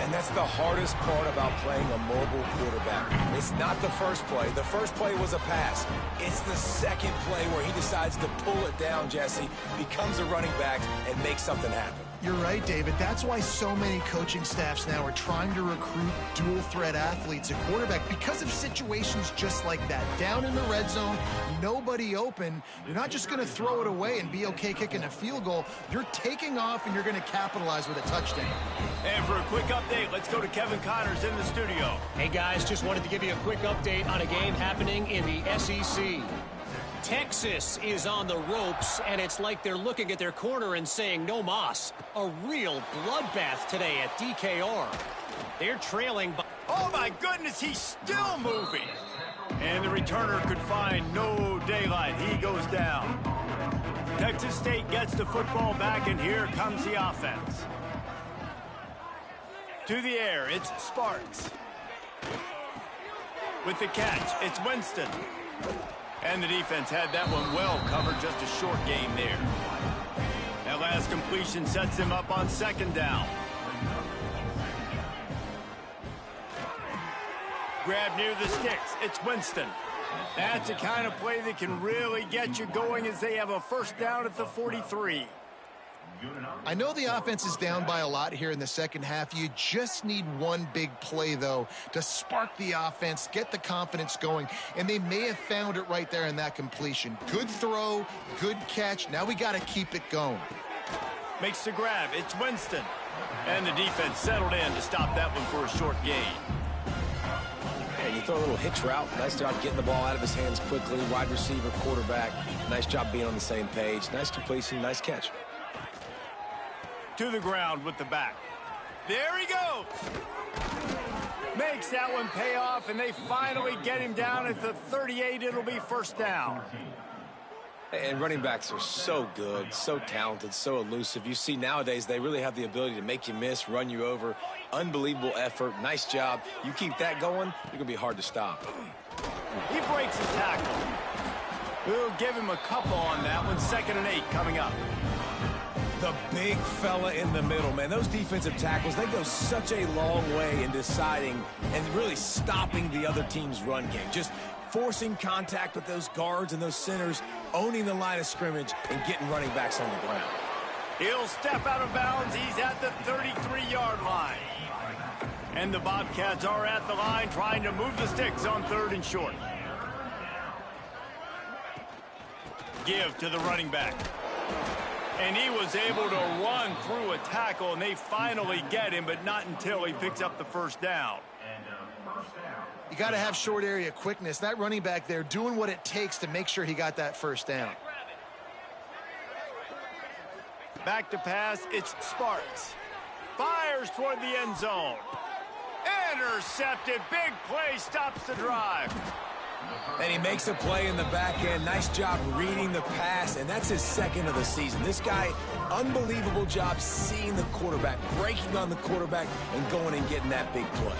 And that's the hardest part about playing a mobile quarterback. It's not the first play. The first play was a pass. It's the second play where he decides to pull it down, Jesse, becomes a running back, and makes something happen. You're right, David. That's why so many coaching staffs now are trying to recruit dual-threat athletes at quarterback because of situations just like that. Down in the red zone, nobody open. You're not just going to throw it away and be okay kicking a field goal. You're taking off, and you're going to capitalize with a touchdown. And for a quick update, let's go to Kevin Connors in the studio. Hey, guys, just wanted to give you a quick update on a game happening in the SEC. Texas is on the ropes, and it's like they're looking at their corner and saying, no mas. A real bloodbath today at DKR. They're trailing by... Oh, my goodness, he's still moving. And the returner could find no daylight. He goes down. Texas State gets the football back, and here comes the offense. To the air, it's Sparks. With the catch, it's Winston. And the defense had that one well covered, just a short game there. That last completion sets him up on second down. Grab near the sticks, it's Winston. That's the kind of play that can really get you going as they have a first down at the 43. I know the offense is down by a lot here in the second half. You just need one big play, though, to spark the offense, get the confidence going, and they may have found it right there in that completion. Good throw, good catch. Now we got to keep it going. Makes the grab. It's Winston. And the defense settled in to stop that one for a short gain. And you throw a little hitch route. Nice job getting the ball out of his hands quickly. Wide receiver, quarterback. Nice job being on the same page. Nice completion, nice catch. To the ground with the back. There he goes. Makes that one pay off, and they finally get him down at the 38. It'll be first down. And running backs are so good, so talented, so elusive. You see nowadays they really have the ability to make you miss, run you over. Unbelievable effort. Nice job. You keep that going, you're going to be hard to stop. He breaks his tackle. We'll give him a couple on that one. 2nd and 8 coming up. The big fella in the middle, man. Those defensive tackles, they go such a long way in deciding and really stopping the other team's run game. Just forcing contact with those guards and those centers, owning the line of scrimmage, and getting running backs on the ground. He'll step out of bounds. He's at the 33-yard line. And the Bobcats are at the line trying to move the sticks on 3rd and short. Give to the running back. And he was able to run through a tackle, and they finally get him, but not until he picks up the first down. You got to have short area quickness. That running back there doing what it takes to make sure he got that first down. Back to pass, it's Sparks. Fires toward the end zone. Intercepted. Big play, stops the drive. And he makes a play in the back end. Nice job reading the pass, and that's his 2nd of the season. This guy, unbelievable job seeing the quarterback, breaking on the quarterback, and going and getting that big play.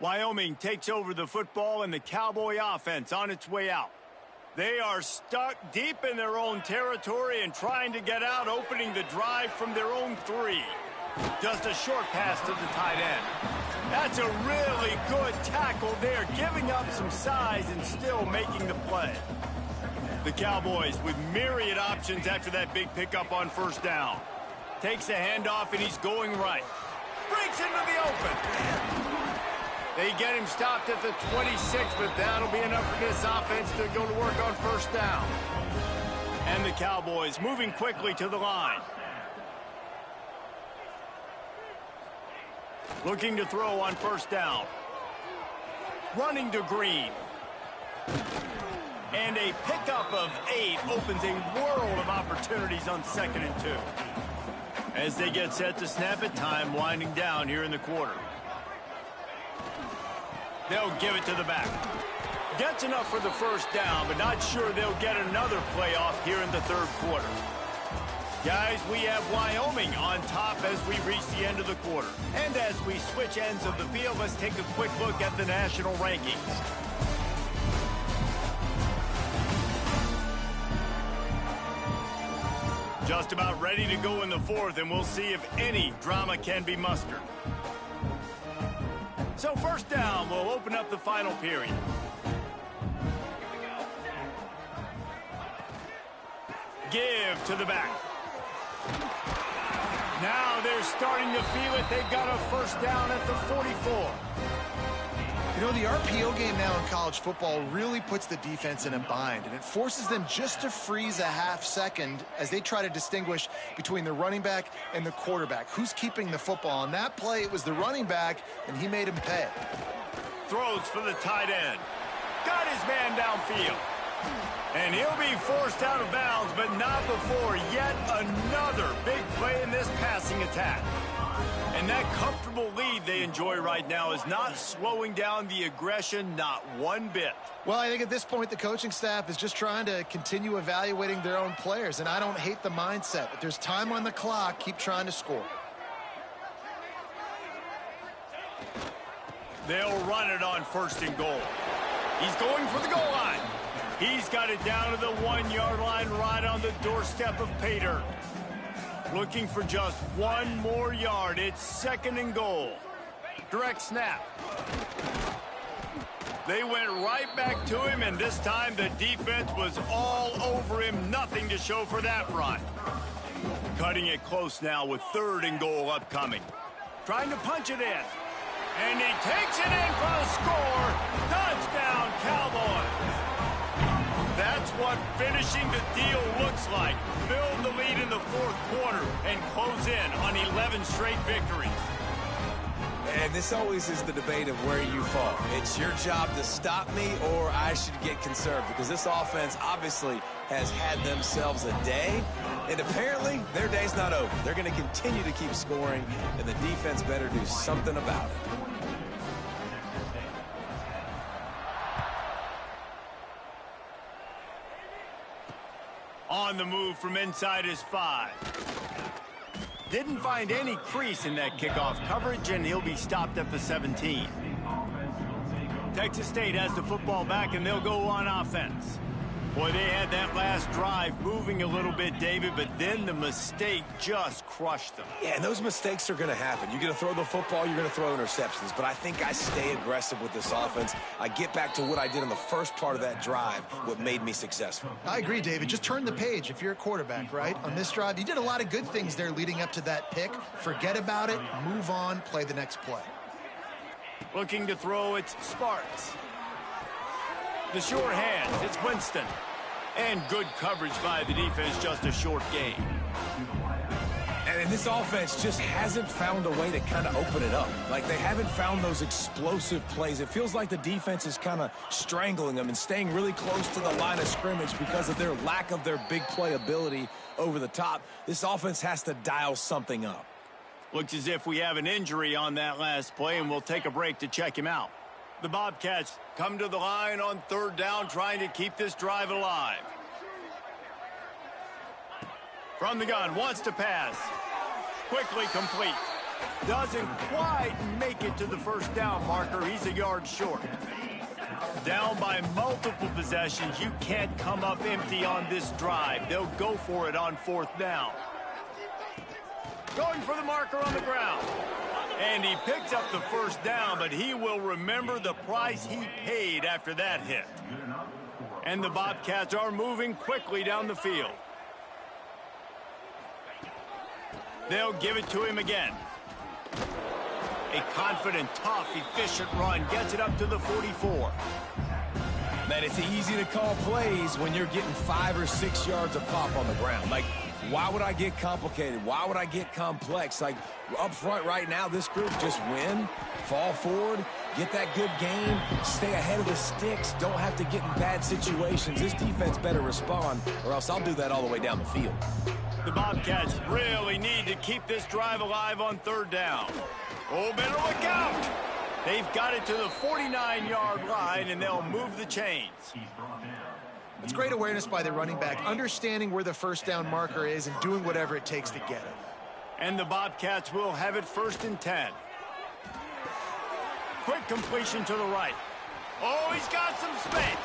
Wyoming takes over the football, and the Cowboy offense on its way out. They are stuck deep in their own territory and trying to get out, opening the drive from their own 3. Just a short pass to the tight end. That's a really good tackle there, giving up some size and still making the play. The Cowboys with myriad options after that big pickup on first down. Takes a handoff, and he's going right. Breaks into the open. They get him stopped at the 26, but that'll be enough for this offense to go to work on first down. And the Cowboys moving quickly to the line. Looking to throw on first down. Running to Green. And a pickup of 8 opens a world of opportunities on 2nd and 2. As they get set to snap it, time winding down here in the quarter. They'll give it to the back. Gets enough for the first down, but not sure they'll get another playoff here in the third quarter. Guys, we have Wyoming on top as we reach the end of the quarter. And as we switch ends of the field, let's take a quick look at the national rankings. Just about ready to go in the fourth, and we'll see if any drama can be mustered. So first down, we'll open up the final period. Give to the back. Now they're starting to feel it. They've got a first down at the 44. You know, the RPO game now in college football really puts the defense in a bind, and it forces them just to freeze a half second as they try to distinguish between the running back and the quarterback. Who's keeping the football? On that play, it was the running back, and he made him pay. Throws for the tight end. Got his man downfield. And he'll be forced out of bounds, but not before yet another big play in this passing attack. And that comfortable lead they enjoy right now is not slowing down the aggression, not one bit. Well, I think at this point the coaching staff is just trying to continue evaluating their own players, and I don't hate the mindset. If there's time on the clock, keep trying to score. They'll run it on first and goal. He's going for the goal line. He's got it down to the 1-yard line right on the doorstep of pay dirt. Looking for just one more yard. It's second and goal. Direct snap. They went right back to him, and this time the defense was all over him. Nothing to show for that run. Cutting it close now with third and goal upcoming. Trying to punch it in. And he takes it in for a score. Touchdown, Cowboys. That's what finishing the deal looks like. Build the lead in the fourth quarter and close in on 11 straight victories. And this always is the debate of where you fall. It's your job to stop me, or I should get conserved, because this offense obviously has had themselves a day, and apparently their day's not over. They're going to continue to keep scoring, and the defense better do something about it. On the move from inside his 5. Didn't find any crease in that kickoff coverage, and he'll be stopped at the 17. Texas State has the football back, and they'll go on offense. Boy, they had that last drive moving a little bit, David, but then the mistake just crushed them. Yeah, and those mistakes are going to happen. You're going to throw the football, you're going to throw interceptions, but I think I stay aggressive with this offense. I get back to what I did in the first part of that drive, what made me successful. I agree, David. Just turn the page if you're a quarterback, right? On this drive, you did a lot of good things there leading up to that pick. Forget about it, move on, play the next play. Looking to throw, it's Sparks. The sure hands, it's Winston. And good coverage by the defense, just a short gain. And this offense just hasn't found a way to kind of open it up. Like, they haven't found those explosive plays. It feels like the defense is kind of strangling them and staying really close to the line of scrimmage because of their lack of their big play ability over the top. This offense has to dial something up. Looks as if we have an injury on that last play, and we'll take a break to check him out. The Bobcats come to the line on third down, trying to keep this drive alive. From the gun, wants to pass. Quickly complete. Doesn't quite make it to the first down marker. He's a yard short. Down by multiple possessions. You can't come up empty on this drive. They'll go for it on fourth down. Going for the marker on the ground. And he picks up the first down, but he will remember the price he paid after that hit. And the Bobcats are moving quickly down the field. They'll give it to him again. A confident, tough, efficient run gets it up to the 44. Man, it's easy to call plays when you're getting 5 or 6 yards of pop on the ground. Like, why would I get complicated? Why would I get complex? Like, up front right now, this group just win, fall forward, get that good gain, stay ahead of the sticks, don't have to get in bad situations. This defense better respond, or else I'll do that all the way down the field. The Bobcats really need to keep this drive alive on third down. Oh, better look out! They've got it to the 49-yard line, and they'll move the chains. It's great awareness by the running back, understanding where the first down marker is and doing whatever it takes to get it. And the Bobcats will have it 1st and 10. Quick completion to the right. Oh, he's got some space.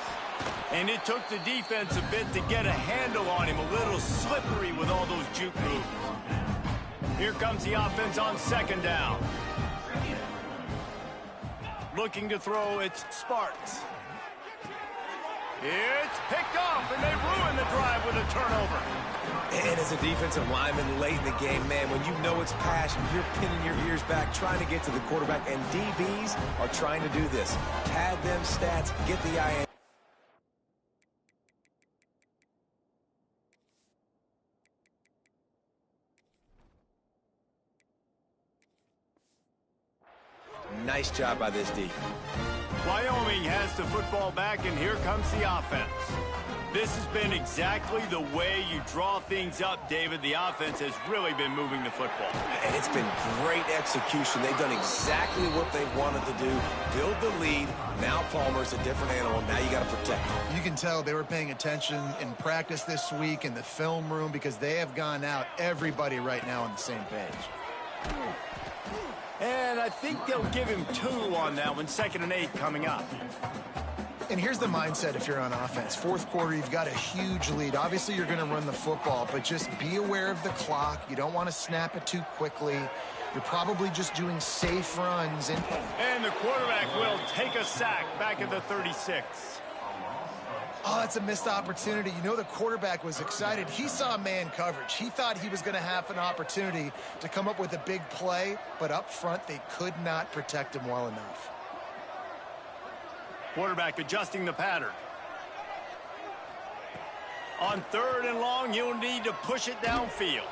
And it took the defense a bit to get a handle on him. A little slippery with all those juke moves. Here comes the offense on 2nd down. Looking to throw, it's Sparks. It's picked off, and they ruin the drive with a turnover. And as a defensive lineman late in the game, man, when you know it's passion, you're pinning your ears back, trying to get to the quarterback, and DBs are trying to do this. Pad them stats, get the eye in. Nice job by this D. Wyoming has the football back, and here comes the offense. This has been exactly the way you draw things up, David. The offense has really been moving the football. And it's been great execution. They've done exactly what they wanted to do. Build the lead. Now Palmer's a different animal. Now you got to protect him. You can tell they were paying attention in practice this week in the film room because they have gone out, everybody right now on the same page. And I think they'll give him 2 on that one. 2nd and 8 coming up. And here's the mindset if you're on offense. 4th quarter, you've got a huge lead. Obviously, you're going to run the football, but just be aware of the clock. You don't want to snap it too quickly. You're probably just doing safe runs. And the quarterback will take a sack back at the 36. Oh, that's a missed opportunity. You know the quarterback was excited. He saw man coverage. He thought he was going to have an opportunity to come up with a big play, but up front, they could not protect him well enough. Quarterback adjusting the pattern. On 3rd and long, you'll need to push it downfield.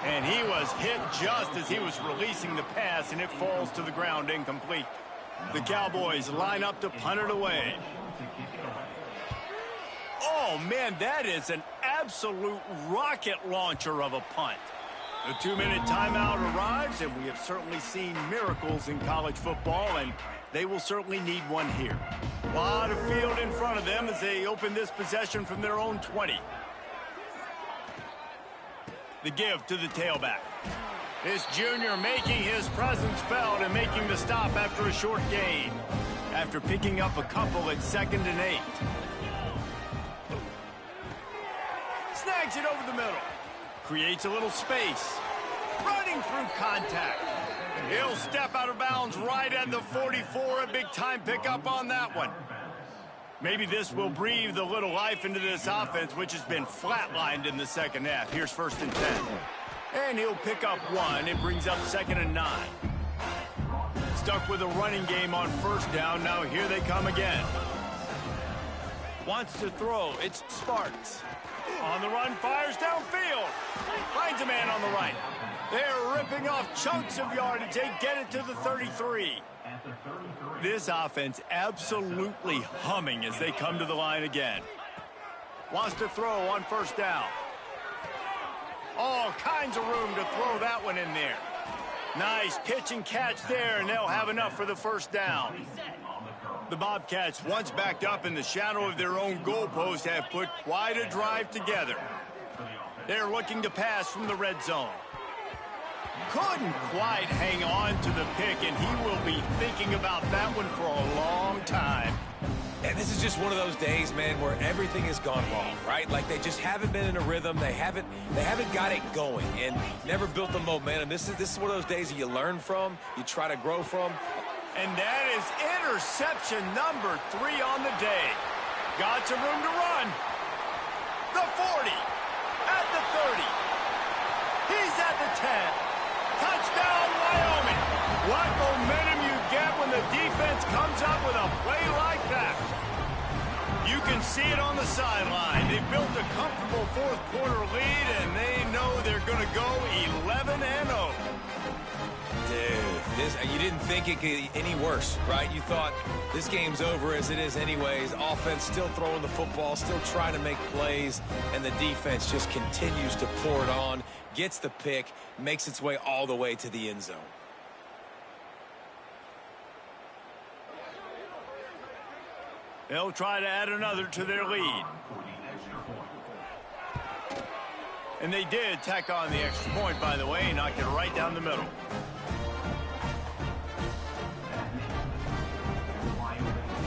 And he was hit just as he was releasing the pass, and it falls to the ground incomplete. The Cowboys line up to punt it away. Oh, man, that is an absolute rocket launcher of a punt. The 2-minute timeout arrives, and we have certainly seen miracles in college football, and they will certainly need one here. A lot of field in front of them as they open this possession from their own 20. The give to the tailback. This junior making his presence felt and making the stop after a short gain. After picking up a couple at 2nd and 8. Snags it over the middle. Creates a little space. Running through contact. He'll step out of bounds right at the 44. A big-time pickup on that one. Maybe this will breathe a little life into this offense, which has been flatlined in the 2nd half. Here's 1st and 10. And he'll pick up 1. It brings up 2nd and 9. Stuck with a running game on 1st down. Now here they come again. Wants to throw. It's Sparks. On the run, fires downfield. Finds a man on the right. They're ripping off chunks of yardage. They get it to the 33. This offense absolutely humming as they come to the line again. Wants to throw on 1st down. All kinds of room to throw that one in there. Nice pitch and catch there, and they'll have enough for the 1st down. The Bobcats, once backed up in the shadow of their own goalpost, have put quite a drive together. They're looking to pass from the red zone. Couldn't quite hang on to the pick, and he will be thinking about that one for a long time. And this is just one of those days, man, where everything has gone wrong, right? Like they just haven't been in a rhythm. They haven't got it going and never built the momentum. This is one of those days that you learn from, you try to grow from. And that is interception number 3 on the day. Got some room to run. The 40. At the 30. He's at the 10. Touchdown, Wyoming. What momentum you get when the defense comes up with a play like that. You can see it on the sideline. They've built a comfortable 4th quarter lead, and they know they're going to go 11-0. Dude, you didn't think it could get any worse, right? You thought this game's over as it is anyways. Offense still throwing the football, still trying to make plays, and the defense just continues to pour it on, gets the pick, makes its way all the way to the end zone. They'll try to add another to their lead. And they did tack on the extra point, by the way, knocked it right down the middle.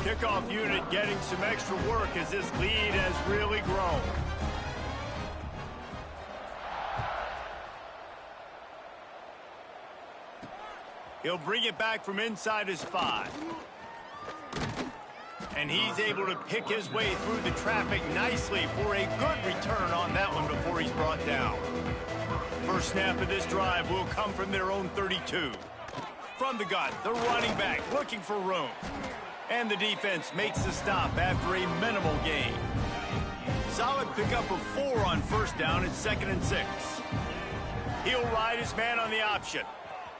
Kickoff unit getting some extra work as this lead has really grown. He'll bring it back from inside his 5. And he's able to pick his way through the traffic nicely for a good return on that one before he's brought down. First snap of this drive will come from their own 32. From the gun, the running back looking for room. And the defense makes the stop after a minimal gain. Solid pickup of 4 on first down. It's 2nd and 6. He'll ride his man on the option.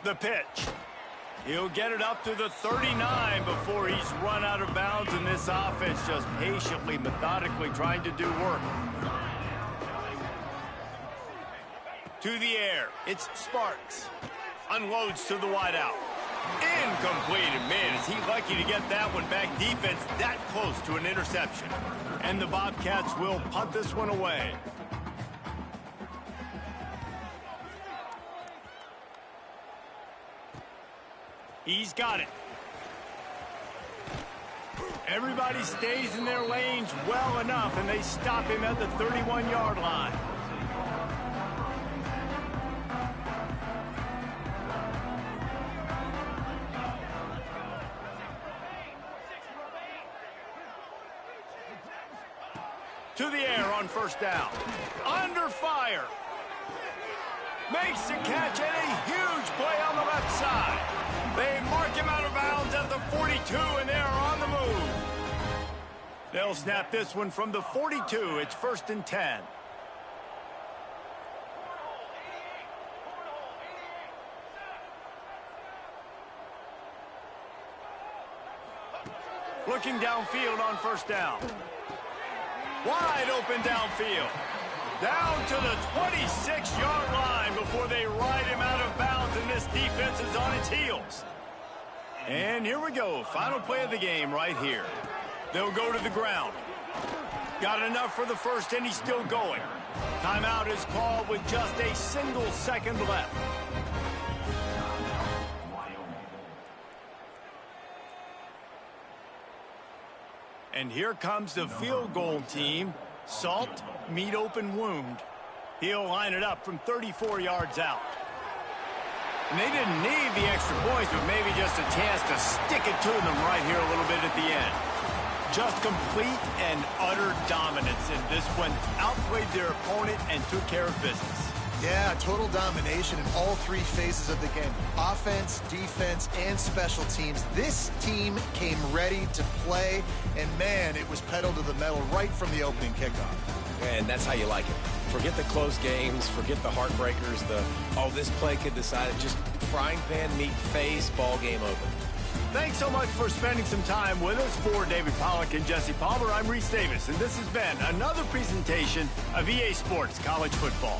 The pitch. He'll get it up to the 39 before he's run out of bounds, and this offense just patiently, methodically trying to do work. To the air, it's Sparks. Unloads to the wideout. Incomplete, and man, is he lucky to get that one back. Defense that close to an interception. And the Bobcats will punt this one away. He's got it. Everybody stays in their lanes well enough, and they stop him at the 31-yard line. To the air on first down. Under fire. Makes the catch, and a huge play on the left side. They mark him out of bounds at the 42, and they are on the move. They'll snap this one from the 42. It's 1st and 10. Looking downfield on first down. Wide open downfield. Down to the 26-yard line before they ride him out of bounds, and this defense is on its heels. And here we go, final play of the game right here. They'll go to the ground. Got enough for the first, and he's still going. Timeout is called with just a single second left. And here comes the field goal team. Salt, meet open wound. He'll line it up from 34 yards out. And they didn't need the extra points, but maybe just a chance to stick it to them right here a little bit at the end. Just complete and utter dominance in this one. Outplayed their opponent and took care of business. Yeah, total domination in all 3 phases of the game. Offense, defense, and special teams. This team came ready to play, and man, it was pedal to the metal right from the opening kickoff. And that's how you like it. Forget the close games, forget the heartbreakers, this play could decide it. Just frying pan meet face, ball game open. Thanks so much for spending some time with us. For David Pollack and Jesse Palmer, I'm Reese Davis, and this has been another presentation of EA Sports College Football.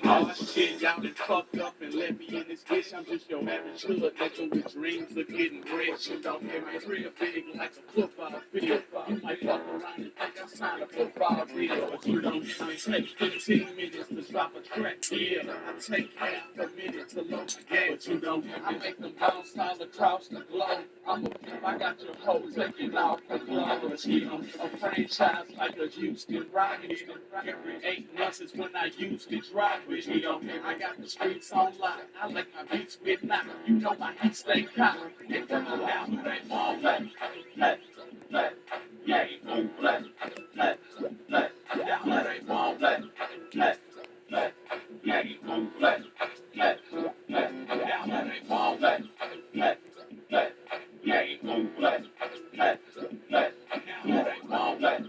Oh shit, y'all done fucked up and let me in this bitch. I'm just your average hood nigga with dreams of getting rich. You don't hear me real big like a football field. You might fuck around and think I signed a football deal, but you don't hear me take 15 minutes to drop a track. Yeah, I take half a minute to load the game, but you don't hear me. I make them bounce all across the globe. I got your hoe taking off the globe. But you don't a franchise like a Houston Rockets. Every 8 months is when I used to drop it. You know, I got the streets on lock. I like my beats with knock. You know my heat stay cocked. And come on down, they all black. Yeah, you black. Down they all black. Yeah, you black. Down they all black. Yeah, you black. Down they all black.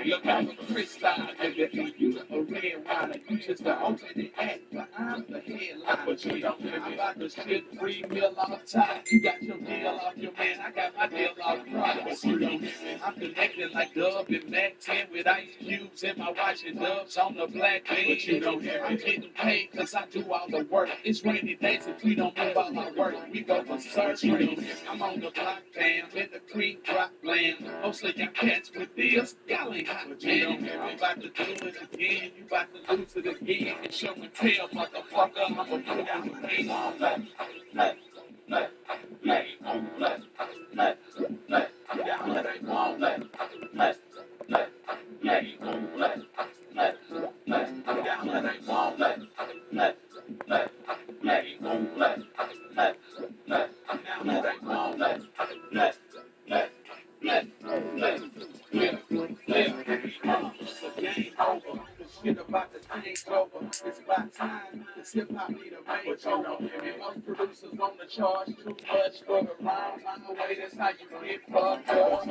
Look out for freestyle, nigga. You a red rider. You just the ultimate act, but I'm the headline. But you don't hear me. I'm about to shit 3 mil off top. You got your deal off your man. I got my deal off product. But you don't hear me. I'm connected like Dub and Mac 10 with ice cubes in my watch and dubs on the black bean. But you don't hear me. I'm getting paid cause I do all the work. It's rainy days if we don't move all my work. We go for search rings. I'm on the block, fam. Let the creek drop land. Mostly y'all cats with this. Y'all ain't hot, but you don't hear me. About to do it again. You about to lose it again. And show and tell, motherfucker. I'ma put out the game on black. Down let it all black. Down let it all black. Shit about the thing over. It's about time. This hip hop need a makeover. And most producers on the charge too much for the rhyme. My way, that's how you get fucked up.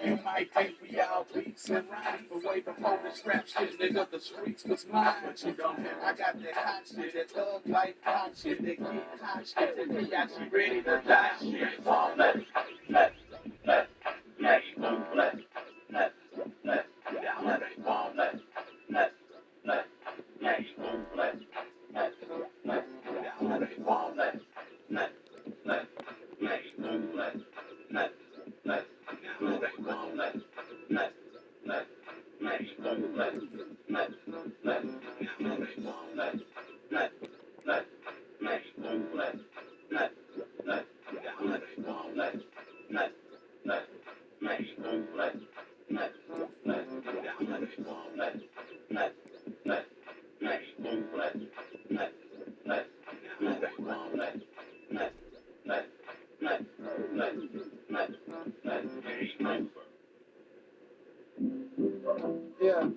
You might think we all beats and rhymes, but way before the strap shit, nigga, the streets was mine. But you don't hear. I got that hot shit, that thug life hot shit, that get hot shit, that be actually ready to die shit. All that. Yeah.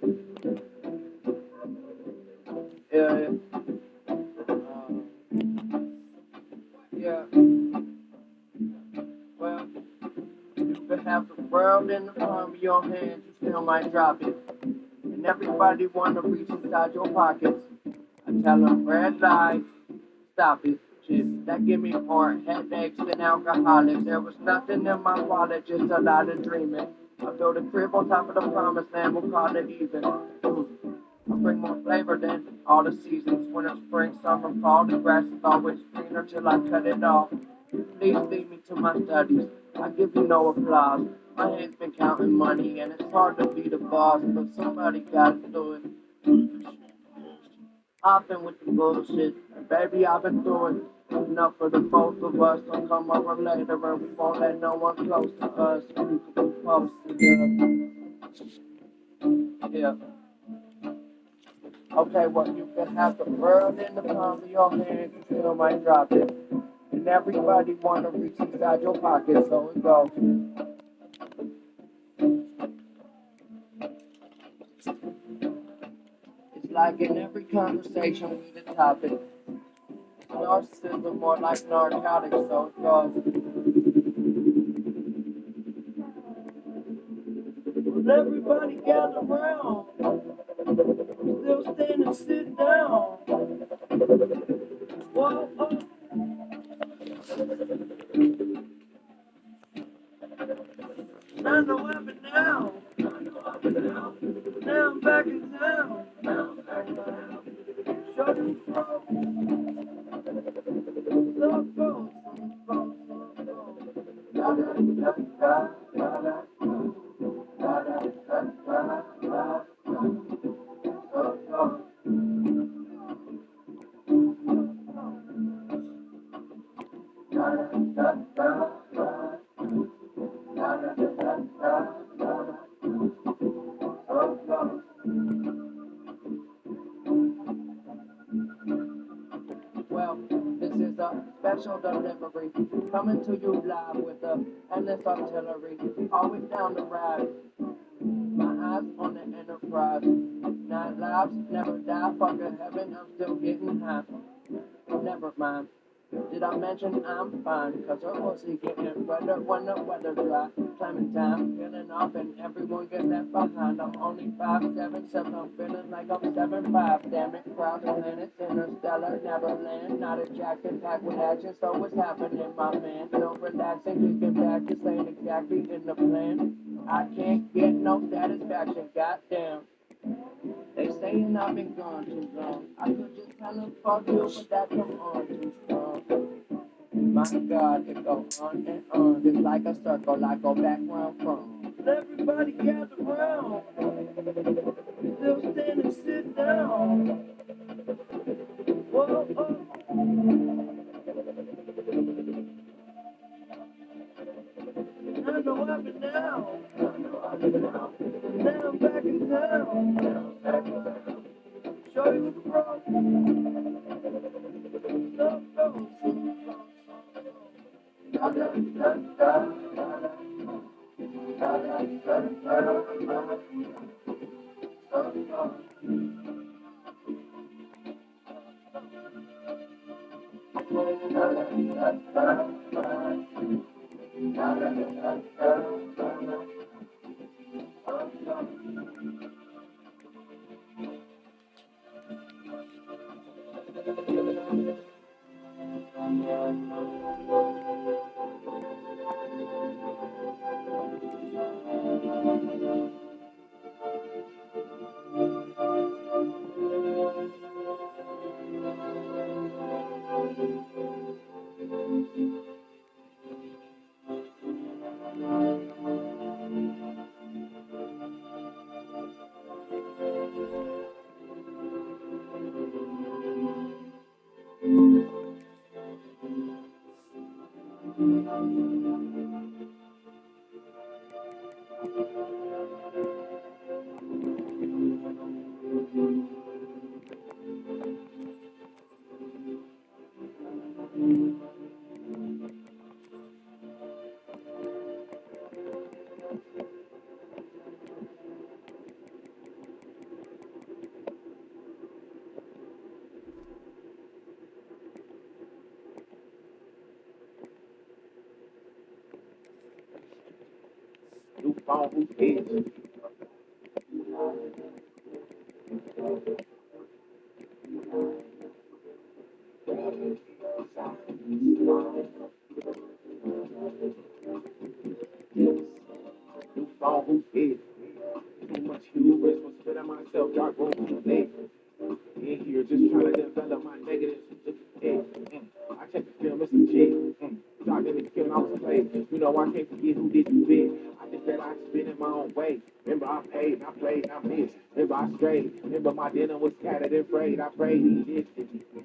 Yeah. Yeah. Well, you could have the world in the palm of your hand, you still might drop it. And everybody wanna reach inside your pockets. I tell them red light, stop it. Shit, that give me more headaches than alcoholics. There was nothing in my wallet, just a lot of dreaming. I built a crib on top of the promised land, we'll call it even. I bring more flavor than all the seasons. Winter, spring, summer, fall, the grass is always greener till I cut it off. Please lead me to my studies. I give you no applause. My hands been counting money and it's hard to be the boss, but somebody gotta do it. I've been with the bullshit, and baby, I've been through it. Enough for the both of us. Don't come over later, and we won't let no one close to us. We can be posted up. Yeah. Okay, well, you can have the world in the palm of your hand, you still might drop it. And and everybody wanna reach inside your pocket, so it goes. It's like in every conversation we the topic. Narcissism more like narcotics, so it goes. Will everybody gather around? Still stand and sit down. Whoa, oh. I know I've been down. Now I'm back in town. Show you from. So go. Well, this is a special delivery coming to you live with the endless artillery. Always down the ride. My eyes on the Enterprise. 9 lives never die. Fuck a heaven, I'm still getting high. Never mind. Did I mention I'm fine? Cause her pussy getting wetter when the weather dry. Time and time, feeling off and everyone get left behind. I'm only 5'7", so I'm feeling like I'm 7'5". Damn it, crowds and planets, interstellar, Neverland. Not a jacket packed with action, so what's happening, my man? No relaxing, kicking back, just ain't exactly in the plan. I can't get no satisfaction, goddamn. They saying I've been gone too long. I could just tell them fuck you, but that come on too strong. My God, it goes on and on, just like a circle, I go back where I'm from. Everybody gather round, still stand and sit down. Whoa, oh. I know I've been down. Now I'm back in town. Show you the road. So go, New phone, who cares? New phone, who cares? Too much hubris, was spit on myself, dark room too late. In here, just trying to develop my negatives. I checked the film, it's legit. Dark in the film, I was played. You know, I can't forget who did you big. I think that I spin in my own way. Remember, I paid, I played, I missed. Remember, I strayed. Remember, my dinner was scattered and frayed. I prayed, he did.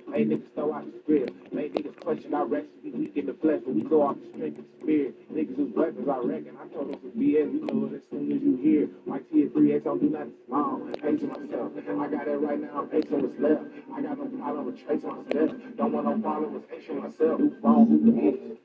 Made niggas throw out the script. Made niggas question direction. We weak in the flesh, but we go off the strength of the spirit. Niggas is weapons, I reckon. I told them some BS, you know it as soon as you hear. My T3X, don't do nothing small. Pacing myself. I got it right now, I'm pacing what's left. I got no problem with tracing my steps. Don't want no problem with pacing myself. New phone, who the is?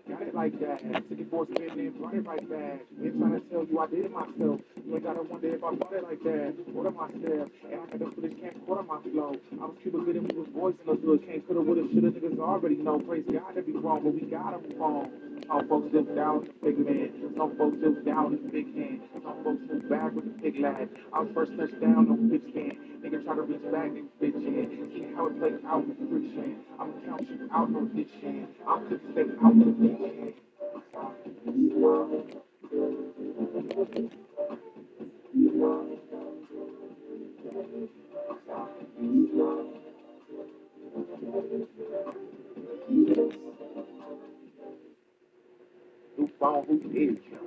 Got it like that. Took it for a spin and brought it right back. Been trying to tell you I did it myself. You ain't gotta wonder if I bought it like that. Order myself. And I got the footage, can't quarter my flow. I was Cuba good and we was boys in the hood. Can't coulda, woulda, shoulda, niggas already know. Praise God to be wrong, but we gotta move on. Some folks still down with the big man. Some folks still down with the big hand. Some folks still back with the big lad. Our first touchdown, no pitch can. Nigga try to reach back and bitch in. See how it plays out with friction. I'm count you out no ditch hand. I'm just stay out the ditch hand. Who phone, who is you?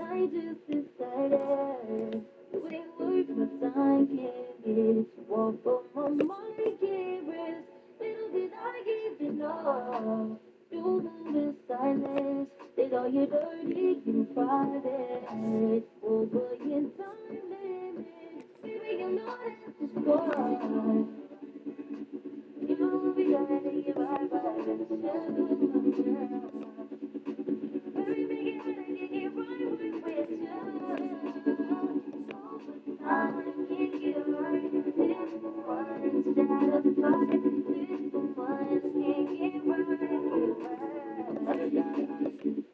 I just decided to ain't worth my time, can't get it to walk, but my mind can't rest. Little did I give it all. You move in silence, did all your dirty in private. Over your time limit, baby, you know that's the score. You know we gotta get right by the baby, make it right, I can get right with you. I can't get right. This one's satisfied. This one can't get right.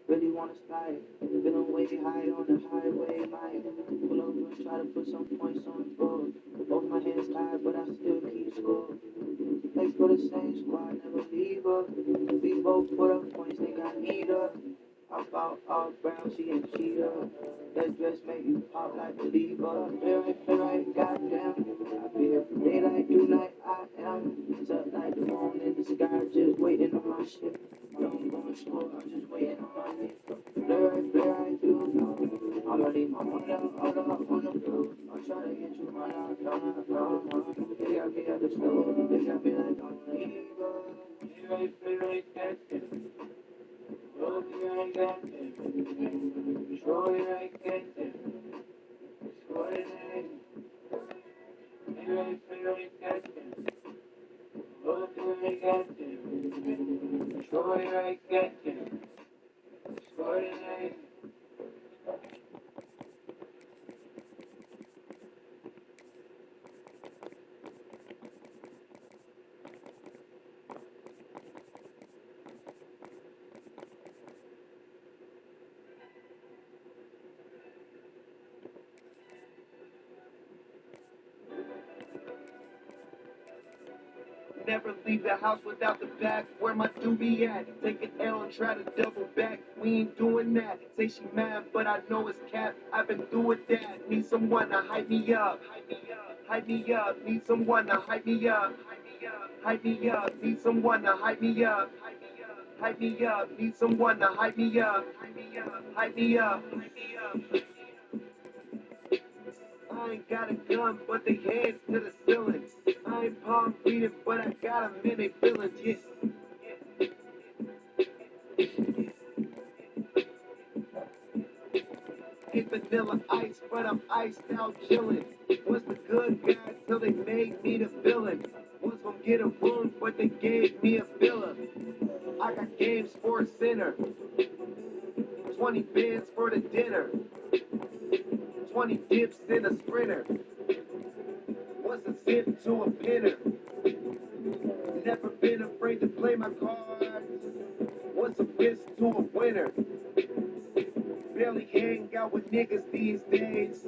Really wanna slide, feeling way high on the highway. Might pull over and try to put some points on the board. Both my hands tied, but I still keep score. Play for the same squad, never leave her. We both put up points, think I need her. I fought all brown, she ain't cheater. That dress make you pop like a diva. Feel right, goddamn. I be here from daylight to night, I am. It's up like the moon in the sky, just waiting on my shit. Don't go to school, I'm just waiting on my nigga. Flare, I do know. I'ma leave my money all up on the floor. I'll try to get you money, I don't. They got me at the store, they got me like I'm a leaver. Feel right, goddamn. Roll me right, goddamn. Roll me right, goddamn. Score it right. Feel right, goddamn. Roll me right, goddamn. Roll me right, goddamn. Score it right. Never leave the house without the bag. Where my doobie at? Take an L and try to double back. We ain't doing that. Say she mad, but I know it's cap. I've been through with that. Need someone to hype me up. Hype me up. Need someone to hype me up. Hype me up. Need someone to hype me up. Hype me up. Need someone to hype me up. Hype me up. I ain't got a gun, but they hands to the ceiling. I ain't palm reading, but I got 'em in they feelings. Yeah. Ain't vanilla ice, but I'm iced out chillin'. Was the good guy till they made me the villain. Was gonna get a room, but they gave me a villa. I got game sports center. 20 bands for the dinner. 20 dips in a sprinter. What's a zip to a pinner? Never been afraid to play my cards. What's a risk to a winner? Barely hang out with niggas these days.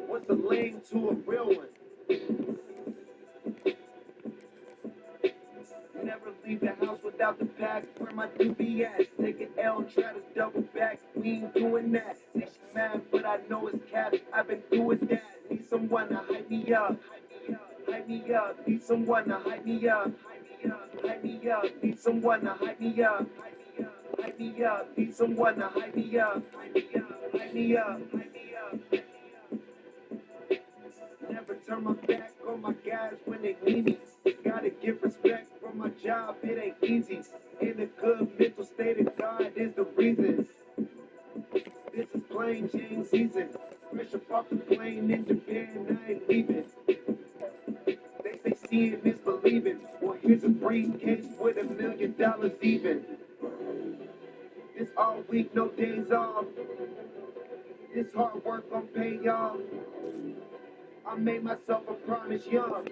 What's a lame to a real one? Never leave the house without the pack. Where my doobie at? Take an L and try to double back. We ain't doing that. Say she mad, but I know it's cap. I've been through with that. Need someone to hype me up. Hype me up. Need someone to hype me up. Hype me up. Need someone to hype me up. Hype me up. Need someone to hype me up. Hype me up. Hype me up. Never turn my back on my guys when they need me. Gotta give respect for my job, it ain't easy. In a good mental state of God is the reason. This is plain Jane season. Fresh up off the plane in Japan, I ain't leaving. They say seeing is believing. Well, here's a briefcase with $1 million even. This all week, no days off. This hard work gon' pay y'all. I made myself a promise young.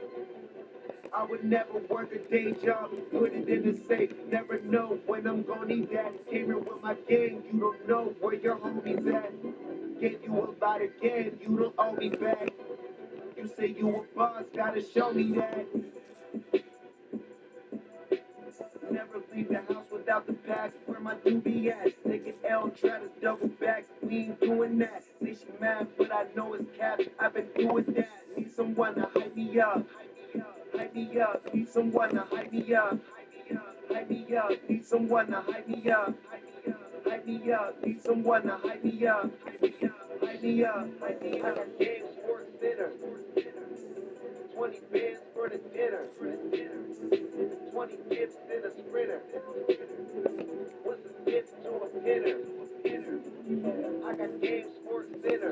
I would never work a day job, put it in the safe. Never know when I'm gonna need that. Came here with my gang, you don't know where your homies at. Gave you a lot of game, you don't owe me back. You say you a boss, gotta show me that. Never leave the house without the pack. Where my doobie at? Take an L, try to double back. We ain't doing that. Say she mad, but I know it's cap. I've been through with that. Need someone to hype me up. Hype me up. Need someone to hype me up. Hype me up. Need someone to hype me up. Hype me up. Need someone to hype me up. Hype me up. Hype me up. I got game sports dinner. 20 bands for the dinner. 20 dips in a sprinter. What's a dip to a pinner? I got game sports dinner.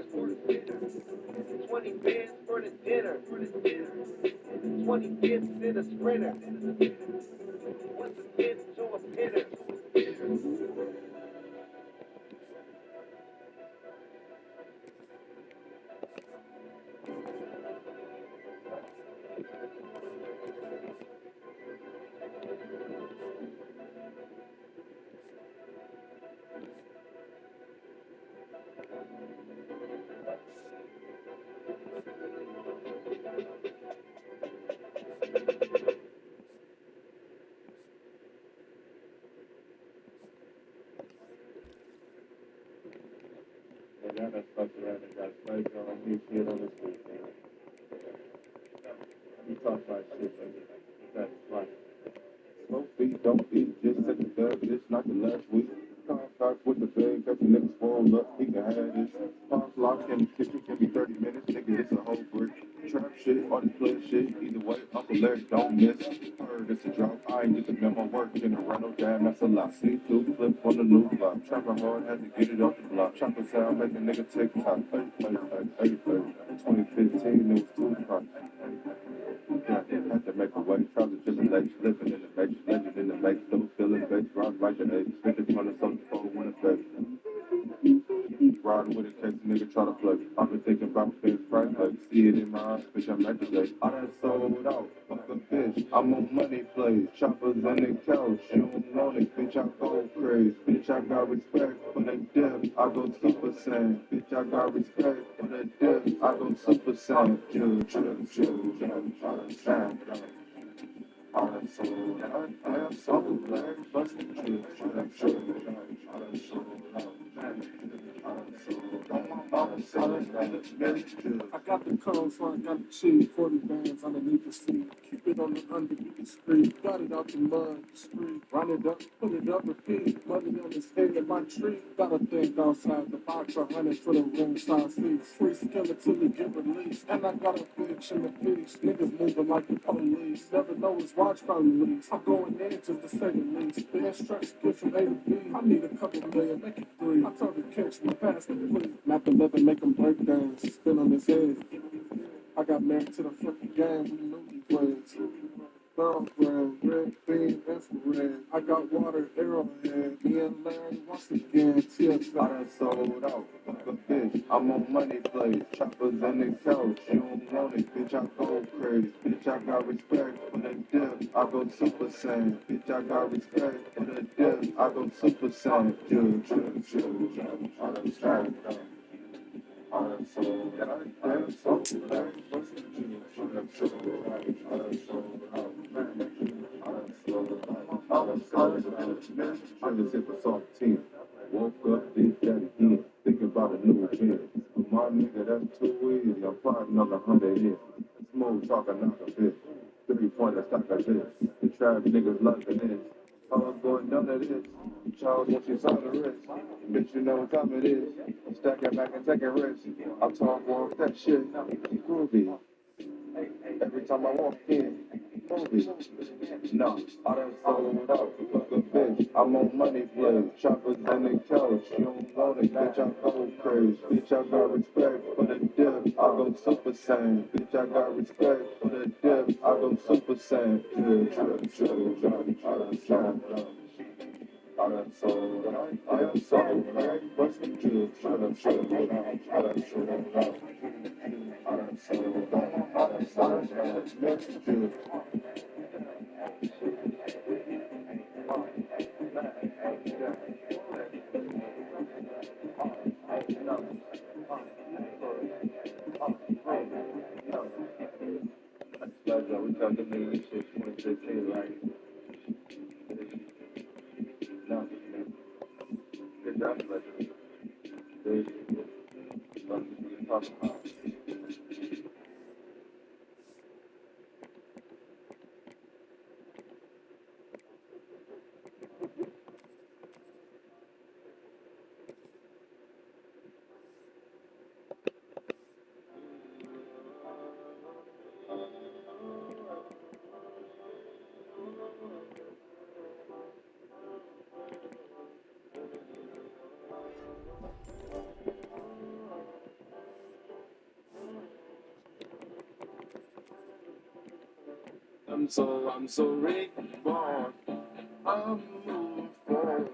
20 bands for the dinner. 20 dips in a sprinter. What's a dip to a pinner? And y'all done fucked around and got snakes on his shit on this weekend. You talk about shit, baby. That's right. Smoke feet, don't eat, just set the bad bitch like the last week. Contact with the bag, got the niggas swole up, he can have this. Pop lock in the kitchen, give me 30 minutes, nigga, it's a whole brick. Trap shit, or the play shit, either way, Uncle Larry don't miss. Heard it's a drop, I ain't get the memo work in a rental, damn, that's a lot. C2, flip on the new block, trapping hard, had to get it off the block. Chopper sound, make a nigga take top, 2015, it was Tupac. Had to make a way, try to tribulate, living in the base, legend in the base, still feeling base, ride right your age, spend the 20 something for when it's baby. Riding with it, case a nigga try to play. I've been thinking about things right, like, see it in my eyes, bitch, I'm activate. I done sold out, fuck a bitch, I'm on money plays, choppers in the couch, you don't know it, bitch, I go crazy, bitch, I got respect for the dip, I go super saiyan, bitch, I got respect for the dip, I go super saiyan, chill, chill, chill, chill, chill, chill. I done sold out. I am so glad. Busting trips. I done sold out. I done sold out. I got the cones, so I got the cheese. 40 bands underneath the seat. Keep it on the underneath the street. Got it out the mud, the street. Run it up, put it up, repeat. Money on this head of my tree. Got a thing outside the box, 100 for the room size seats. Free skiller till we get released. And I got a bitch in the piece. Niggas moving like the police. Never know his watch probably leaks. I'm going in just to say the least. Band stretch, get from A to B. I need a couple million, make it 3. I told her catch me, pass the plea. Map 11, make them break dance. Spin on his head. I got married to the fucking game, we newlyweds. Thoroughbred, red beam, infrared. I got water, arrowhead. Me and Larry once again, TFB. I done sold out. Fuck a bitch. I'm on money play. Choppers in the couch. You don't want it, bitch. I go crazy. Bitch, I got respect for the dip. I go super saiyan. Bitch, I got respect for the dip. I go super saiyan. I done sold out. I done sold out. I done sold out. I done sold out. I done sold out. I just hit the soft 10. Woke up, did that again. Thinking about a new gym. My nigga, that's too easy. I'm probably another 100 here. Smooth talking, knock a bit. 3-pointer, stock a this. The trap niggas loving this. I was going down to this. Charles, once you saw the wrist. Bitch, you know what time it is. I'm stacking back and taking risks. I talk off that shit. Groovy. Every time I walk in, movie. No, I done sold out. Fuck a bitch. I'm on money play. Choppers in the couch. You don't want it, bitch. I go crazy. Bitch, I got respect for the dip. I go super saiyan. Bitch, I got respect for the dip. I go super saiyan. I done sold out. I done sold out. I done sold out. Busting trips. I done sold out. I done sold out. I done sold out. I done sold out. Busting trips. We talked to me this shit 2015, right? No, good job, Fletcher. There's something we can talk about. I'm so reborn. I'm moving forward.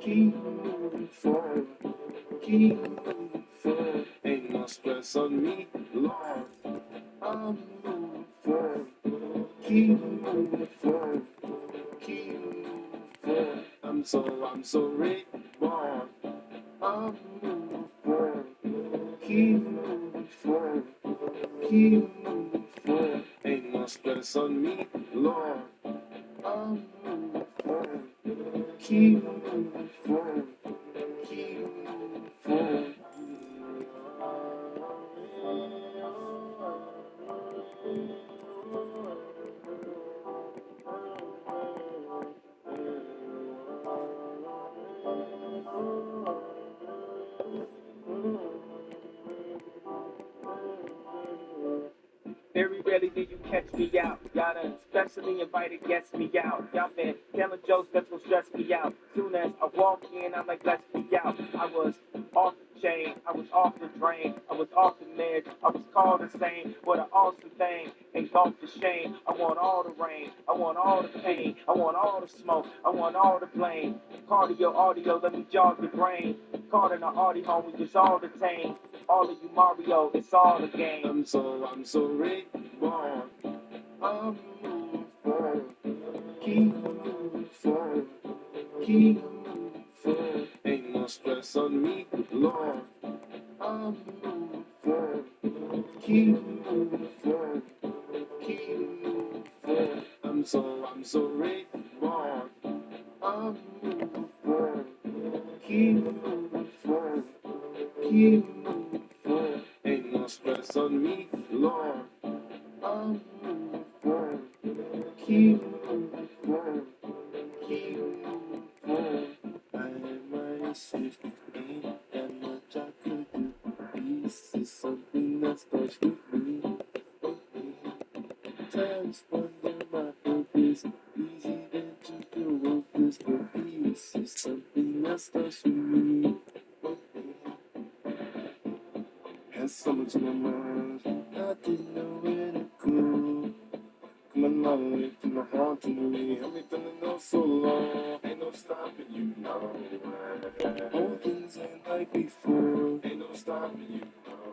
Keep moving forward. Keep moving forward. Ain't no stress on me, Lord. I'm moving forward. Keep moving forward. Keep moving forward. I'm so reborn. I'm moving forward. Keep moving forward. Keep moving forward. Ain't no stress on me, Lord. I'm moving forward. Keep moving forward. Keep moving forward. Very rarely do you catch me out. Y'all done specially invited guests me out. Y'all been telling jokes that's what stress me out. Soon as I walk in, I'm like, let's be out. I was off the chain, I was off the drain, I was off the meds, I was called insane. What an awesome thing, engulf the shame. I want all the rain, I want all the pain, I want all the smoke, I want all the blame. Cardio, audio, let me jog your brain. Caught in the audio home, we just all detained. All of you Mario, it's all a game. I'm so reborn. I'm moving forward. Keep moving forward. Keep moving forward. Ain't no stress on me, Lord. I'm moving forward. Keep moving forward. Keep moving forward. I'm so I'm moving forward. Keep moving forward. Keep moving forward. Ain't no stress on me, Lord. I'm moving forward. Keep moving forward. Keep moving forward. I might say ain't that much I could do. Peace is something that starts with me. Times wonder my purpose. Easy then to feel hopeless, but peace is something that starts with me. Had so much in my mind, I didn't know where to go. My life and my heart to me, everything I know so long. Ain't no stopping you, no. All things ain't like before. Ain't no stopping you, no.